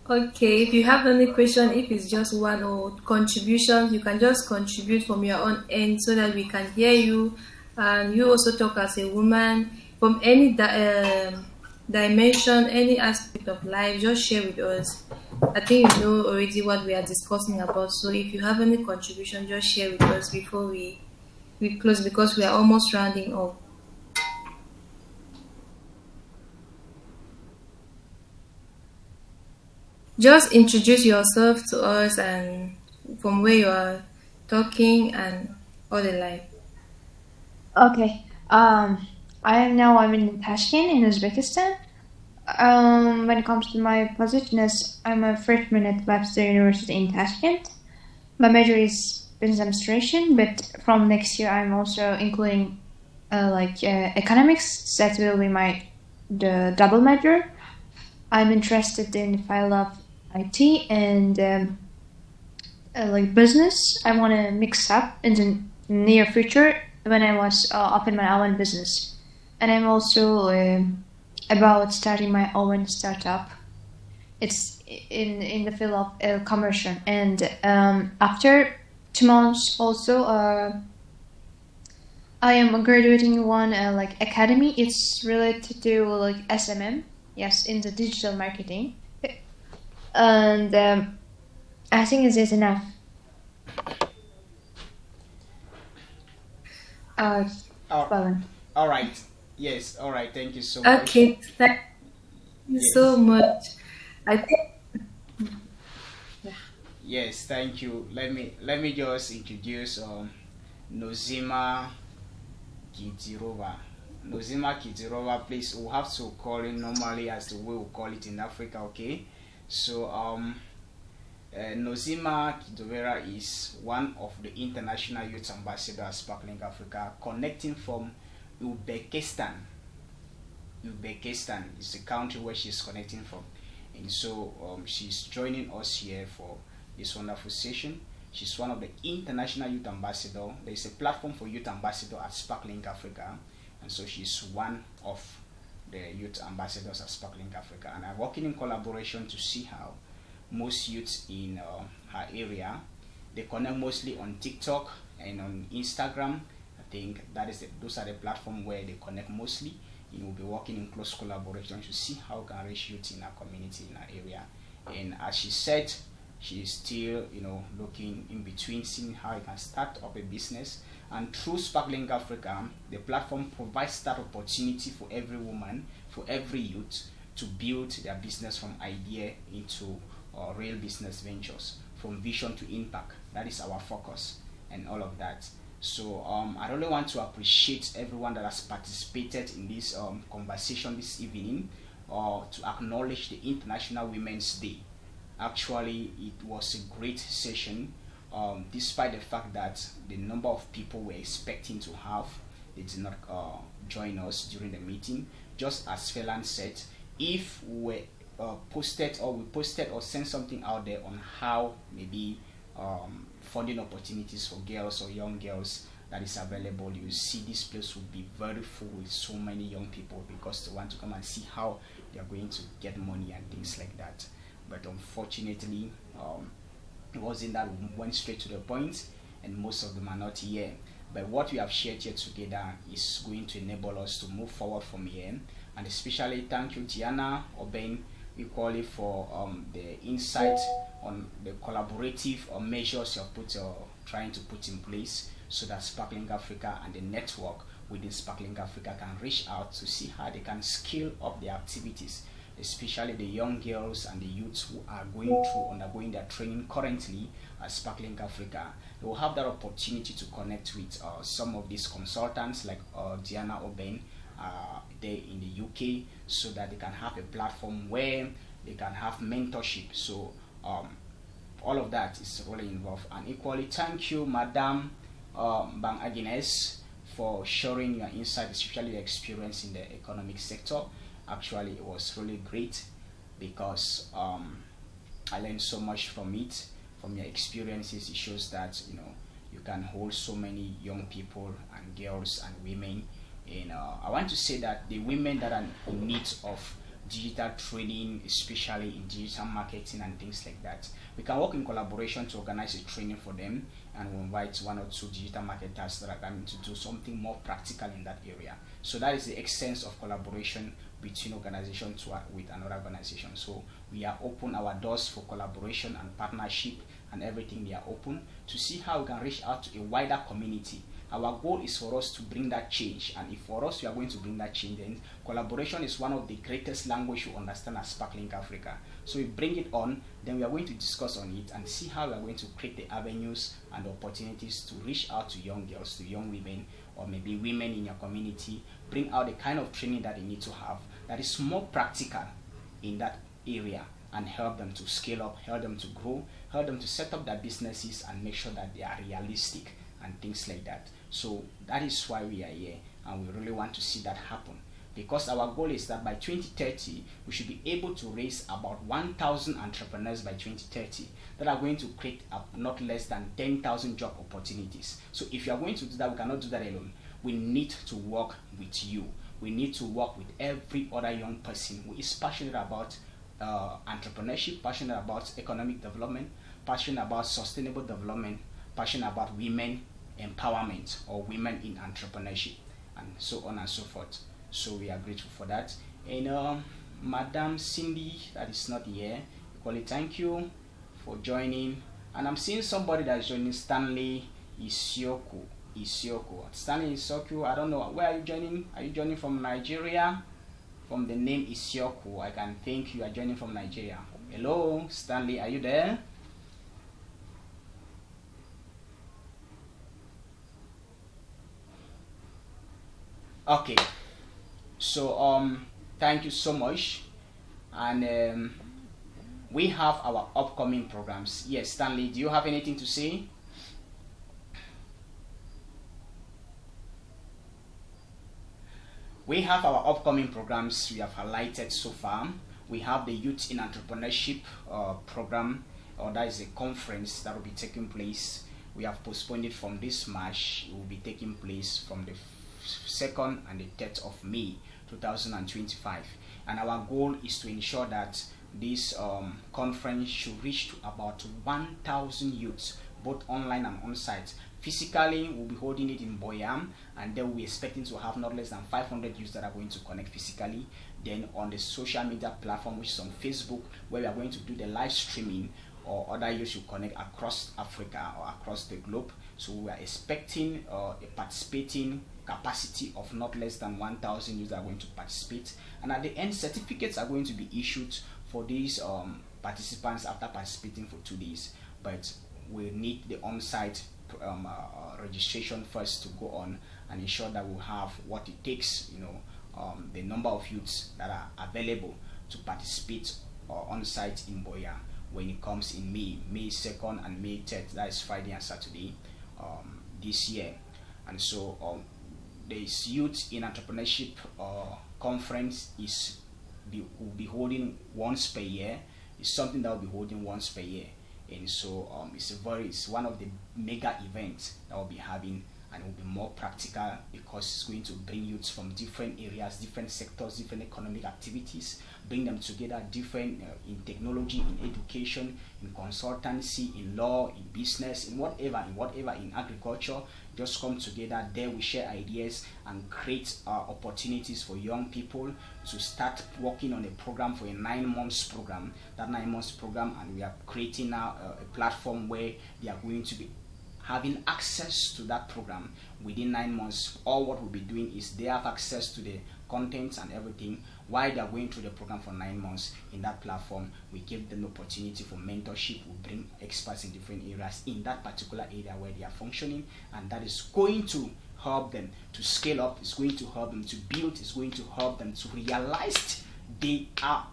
Okay, if you have any question, if it's just one or contribution, you can just contribute from your own end so that we can hear you. And you also talk as a woman from any dimension, any aspect of life, just share with us. I think you know already what we are discussing about. So if you have any contribution, just share with us before we close because we are almost rounding up. Just introduce yourself to us and from where you are talking and all the like. Okay. I'm in Tashkent in Uzbekistan. When it comes to my position as I'm a freshman at Webster University in Tashkent. My major is business administration, but from next year I'm also including economics. That will be the double major. I'm interested in the field of IT and like business. I want to mix up in the near future when I was open my own business, and I'm also about starting my own startup. It's in the field of commercial, and after 2 months also I am graduating one academy. It's related to like SMM, yes, in the digital marketing, and I think it is enough. All, Well, all right. Yes. All right. Thank you so much. Okay, thank you so Yes. much. I think Yes. Thank you. Let me just introduce Nozima Kitirova. Nozima Kitirova, please. We'll have to call it normally as the way we call it in Africa. Okay. So Nozima Kidovera is one of the international youth ambassadors at Sparkling Africa, connecting from Uzbekistan. Uzbekistan is the country where she's connecting from, and so she's joining us here for this wonderful session. She's one of the international youth ambassador. There is a platform for youth ambassador at Sparkling Africa, and so she's one of the youth ambassadors at Sparkling Africa, and I'm working in collaboration to see how most youths in her area they connect mostly on TikTok and on Instagram. I think those are the platforms where they connect mostly. We'll be working in close collaboration to see how we can reach youth in our community, in our area. And as she said, she's still looking in between, seeing how you can start up a business. And through Sparkling Africa, the platform provides that opportunity for every woman, for every youth to build their business from idea into real business ventures, from vision to impact. That is our focus and all of that. So I really want to appreciate everyone that has participated in this conversation this evening, to acknowledge the International Women's Day. Actually, it was a great session, despite the fact that the number of people we're expecting to have, they did not join us during the meeting. Just as Phelan said, if we posted or sent something out there on how maybe funding opportunities for girls or young girls that is available, you see this place will be very full with so many young people, because they want to come and see how they are going to get money and things like that. But unfortunately, it wasn't that. We went straight to the point, and most of them are not here. But what we have shared here together is going to enable us to move forward from here. And especially thank you, Diana Oben, equally for the insight on the collaborative measures you're trying to put in place, so that Sparkling Africa and the network within Sparkling Africa can reach out to see how they can scale up their activities, especially the young girls and the youths who are undergoing their training currently at Sparkling Africa. They will have that opportunity to connect with some of these consultants like Diana Oben there in the UK, so that they can have a platform where they can have mentorship. So all of that is really involved. And equally, thank you, Madam Bang Agnes, for sharing your insight, especially your experience in the economic sector. Actually, it was really great, because I learned so much from it, from your experiences. It shows that you can hold so many young people and girls and women. And I want to say that the women that are in need of digital training, especially in digital marketing and things like that, we can work in collaboration to organize a training for them, and we'll invite one or two digital marketers that are going to do something more practical in that area. So that is the essence of collaboration between organizations with another organization. So we are open our doors for collaboration and partnership, and everything they are open to see how we can reach out to a wider community. Our goal is for us to bring that change, and if for us we are going to bring that change, then collaboration is one of the greatest language you understand as Sparkling Africa. So we bring it on, then we are going to discuss on it and see how we are going to create the avenues and the opportunities to reach out to young girls, to young women, or maybe women in your community, bring out the kind of training that they need to have that is more practical in that area, and help them to scale up, help them to grow, help them to set up their businesses and make sure that they are realistic and things like that. So that is why we are here, and we really want to see that happen, because our goal is that by 2030 we should be able to raise about 1,000 entrepreneurs by 2030 that are going to create not less than 10,000 job opportunities. So if you are going to do that, we cannot do that alone. We need to work with you. We need to work with every other young person who is passionate about entrepreneurship, passionate about economic development, passionate about sustainable development, passionate about women empowerment or women in entrepreneurship, and so on and so forth. So we are grateful for that. And Madam Cindy, that is not here, equally thank you for joining. And I'm seeing somebody that is joining, Stanley Isioku. Stanley Isioku, I don't know, where are you joining? Are you joining from Nigeria? From the name Isioku, I can think you are joining from Nigeria. Hello, Stanley, are you there? Okay, so thank you so much. And we have our upcoming programs. Yes, Stanley, do you have anything to say? We have our upcoming programs we have highlighted so far. We have the Youth in Entrepreneurship program, or that is a conference that will be taking place. We have postponed it from this March. It will be taking place from the 2nd and the 3rd of May 2025. And our goal is to ensure that this conference should reach to about 1,000 youths, both online and on-site. Physically, we'll be holding it in Boyam, and then we're expecting to have not less than 500 youths that are going to connect physically. Then on the social media platform, which is on Facebook, where we are going to do the live streaming, or other youths will connect across Africa or across the globe. So we are expecting a participating capacity of not less than 1,000 youths that are going to participate. And at the end, certificates are going to be issued for these participants after participating for 2 days. But we need the on-site registration first to go on and ensure that we have what it takes, the number of youths that are available to participate on site in Boya when it comes in May 2nd and May 3rd, that is Friday and Saturday this year. And so this Youth in Entrepreneurship conference will be holding once per year. It's something that will be holding once per year, and so it's one of the mega events that we'll be having, and it will be more practical because it's going to bring youths from different areas, different sectors, different economic activities, bring them together, different in technology, in education, in consultancy, in law, in business, in whatever, in agriculture. Just come together. There we share ideas and create opportunities for young people to start working on a program for a 9 months program. That 9 months program, and we are creating now a platform where they are going to be having access to that program within 9 months. All what we'll be doing is they have access to the contents and everything while they are going through the program for 9 months. In that platform, we give them the opportunity for mentorship. We bring experts in different areas in that particular area where they are functioning, and that is going to help them to scale up. It's going to help them to build. It's going to help them to realize their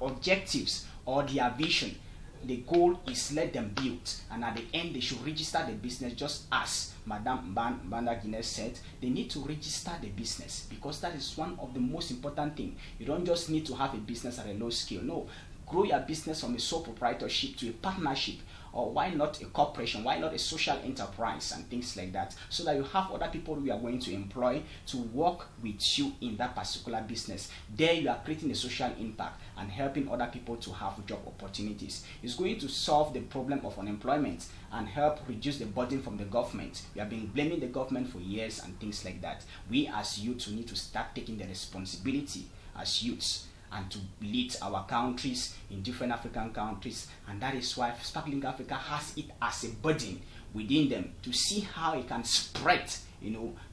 objectives or their vision. The goal is let them build, and at the end they should register the business, just as Madam Banda Guinness said. They need to register the business because that is one of the most important things. You don't just need to have a business at a low scale. No, grow your business from a sole proprietorship to a partnership, or why not a corporation, why not a social enterprise and things like that, so that you have other people you are going to employ to work with you in that particular business. There you are creating a social impact and helping other people to have job opportunities. It's going to solve the problem of unemployment and help reduce the burden from the government. We have been blaming the government for years and things like that. We as youths need to start taking the responsibility as youths and to lead our countries in different African countries. And that is why Sparkling Africa has it as a burden within them to see how it can spread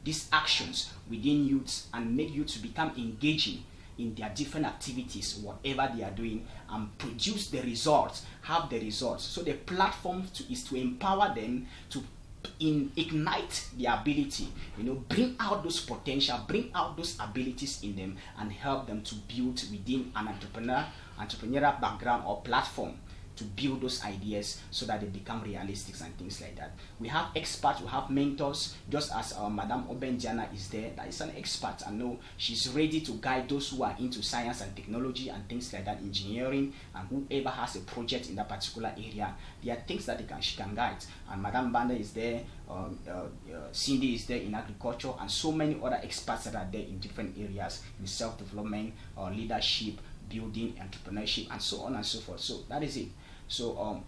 these actions within youths and make youths become engaging in their different activities, whatever they are doing, and produce the results, have the results. So the platform is to empower them to ignite their ability, bring out those potential, bring out those abilities in them, and help them to build within an entrepreneurial background or platform to build those ideas so that they become realistic and things like that. We have experts, we have mentors, just as Madam Obenjana is there. That is an expert. I know she's ready to guide those who are into science and technology and things like that, engineering, and whoever has a project in that particular area. There are things that she can guide. And Madam Banda is there, Cindy is there in agriculture, and so many other experts that are there in different areas, in self-development, leadership, building, entrepreneurship, and so on and so forth. So that is it. So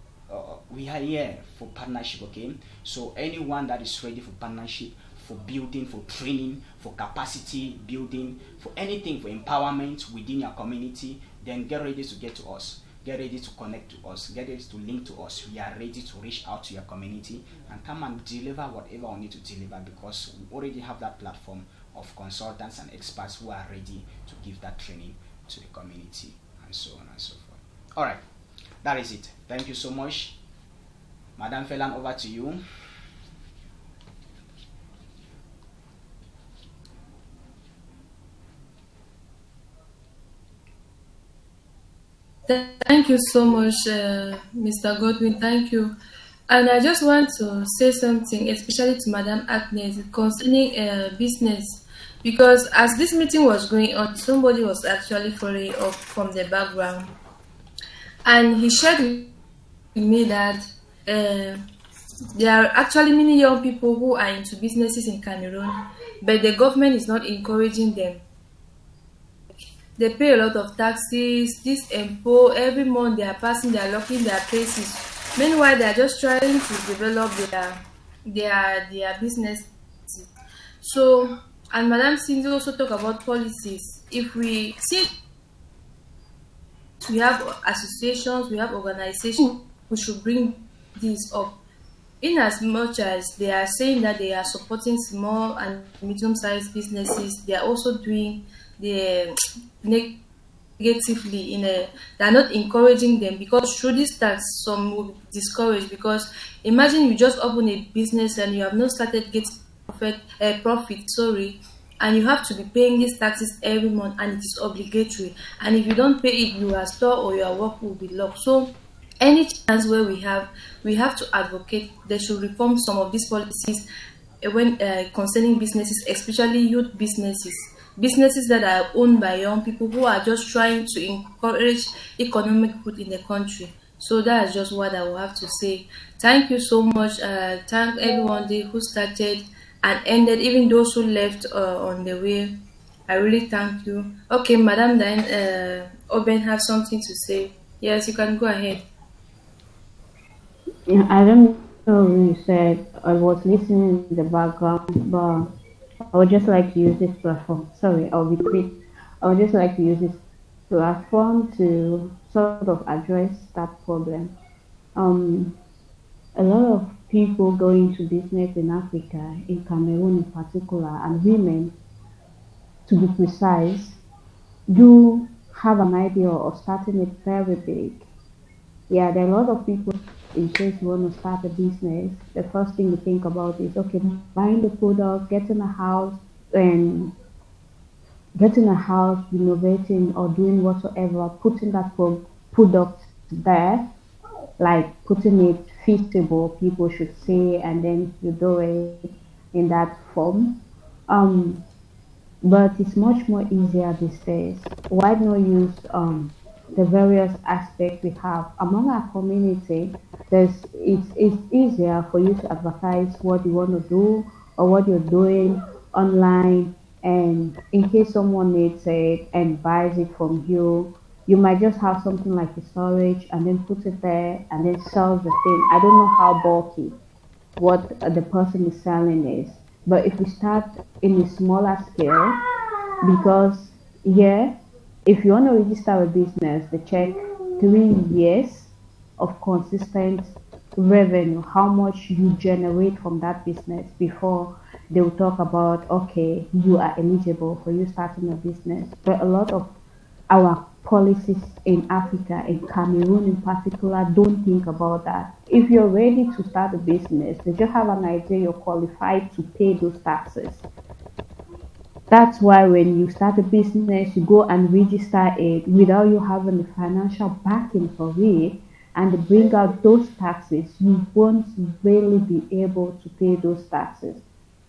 we are here for partnership, okay? So anyone that is ready for partnership, for building, for training, for capacity building, for anything, for empowerment within your community, then get ready to get to us. Get ready to connect to us. Get ready to link to us. We are ready to reach out to your community and come and deliver whatever we need to deliver, because we already have that platform of consultants and experts who are ready to give that training to the community, and so on and so forth. All right, that is it. Thank you so much. Madam Phelan, over to you. Thank you so much, Mr. Godwin. Thank you. And I just want to say something, especially to Madam Agnes, concerning business. Because as this meeting was going on, somebody was actually following up from the background. And he shared with me that there are actually many young people who are into businesses in Cameroon, but the government is not encouraging them. They pay a lot of taxes, this import, every month they are passing, they are locking their places. Meanwhile, they are just trying to develop their business. So, and Madam Cindy also talk about policies. If we see, we have associations, we have organizations, we should bring this up. In as much as they are saying that they are supporting small and medium-sized businesses, they are also doing the negatively in a they're not encouraging them, because through this tax some will be discouraged. Because imagine you just open a business and you have not started getting profit, sorry, and you have to be paying these taxes every month, and it is obligatory, and if you don't pay it, your store or your work will be locked. So any chance where we have to advocate they should reform some of these policies, when concerning businesses, especially youth businesses that are owned by young people who are just trying to encourage economic growth in the country. So that's just what I will have to say. Thank you so much. Thank everyone there who started and ended, even those who left on the way. I really thank you. Okay, Madam, then Oben have something to say. Yes, you can go ahead. Yeah, I don't know when you said I was listening in the background, but I would just like to use this platform. Sorry, I'll be quick. I would just like to use this platform to sort of address that problem. Um, a lot of people going to business in Africa, in Cameroon in particular, and women, to be precise, do have an idea of starting it very big. Yeah, there are a lot of people in case you want to start a business. The first thing you think about is okay, buying the product, and getting a house, renovating or doing whatsoever, putting that product there, like putting it feasible, people should say, and then you do it in that form. Um, but it's much more easier these days. Why not use the various aspects we have among our community? It's easier for you to advertise what you want to do or what you're doing online, and in case someone needs it and buys it from you, you might just have something like a storage and then put it there and then sell the thing. I don't know how bulky what the person is selling is. But if we start in a smaller scale, because yeah, if you want to register a business, they check 3 years of consistent revenue, how much you generate from that business before they will talk about okay, you are eligible for you starting a business. But a lot of our policies in Africa, in Cameroon in particular, don't think about that. If you're ready to start a business, they just have an idea you're qualified to pay those taxes. That's why when you start a business, you go and register it without you having the financial backing for it, and they bring out those taxes. You won't really be able to pay those taxes.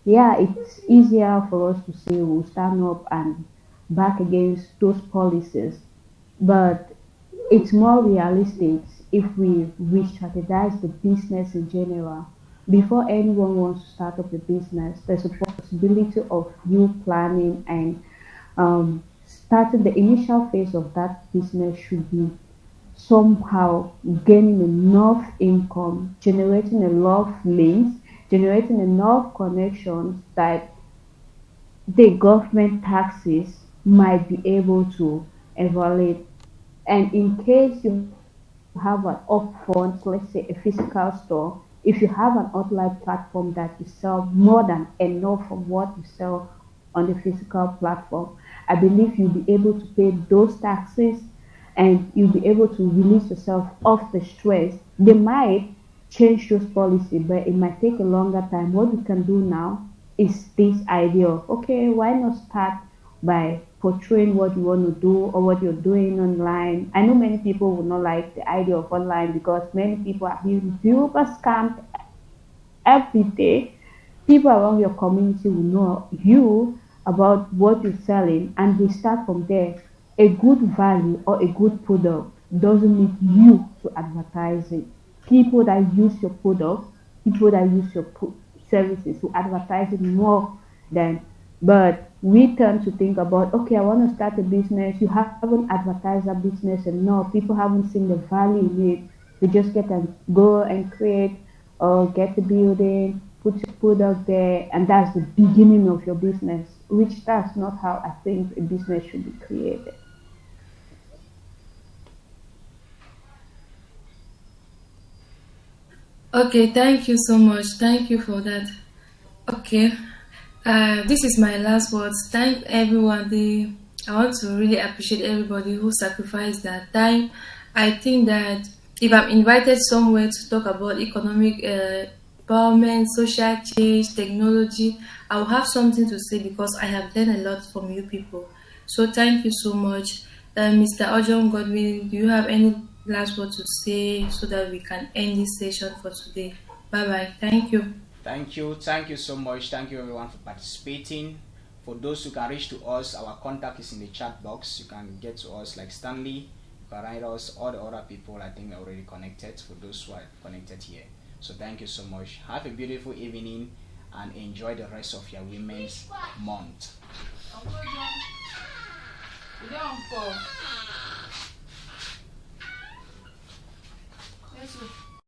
Yeah, it's easier for us to say we'll stand up and back against those policies, but it's more realistic if we re-strategize the business in general. Before anyone wants to start up a business, there's a possibility of you planning and starting the initial phase of that business should be somehow gaining enough income, generating enough links, generating enough connections that the government taxes might be able to evaluate. And in case you have an upfront, let's say a physical store, if you have an online platform that you sell more than enough from what you sell on the physical platform, I believe you'll be able to pay those taxes and you'll be able to release yourself off the stress. They might change those policy, but it might take a longer time. What we can do now is this idea of okay, why not start by portraying what you want to do or what you're doing online. I know many people would not like the idea of online because many people are being super scammed every day. People around your community will know you about what you're selling and they start from there. A good value or a good product doesn't need you to advertise it. People that use your product, people that use your services will advertise it more than, but we tend to think about okay, I want to start a business. You haven't advertised that business enough. People haven't seen the value in it. You just get and go and create or get the building, put your product there, and that's the beginning of your business, which that's not how I think a business should be created. Okay, thank you so much. Thank you for that. Okay, this is my last words. Thank everyone. I want to really appreciate everybody who sacrificed their time. I think that if I'm invited somewhere to talk about economic empowerment, social change, technology, I will have something to say because I have learned a lot from you people. So thank you so much. Mr. Ojon Godwin, do you have any last word to say so that we can end this session for today? Bye bye. Thank you. Thank you so much. Thank you everyone for participating. For those who can reach to us, our contact is in the chat box. You can get to us like Stanley. You can write us. All the other people I think are already connected. For those who are connected here, so thank you so much. Have a beautiful evening and enjoy the rest of your Women's Month.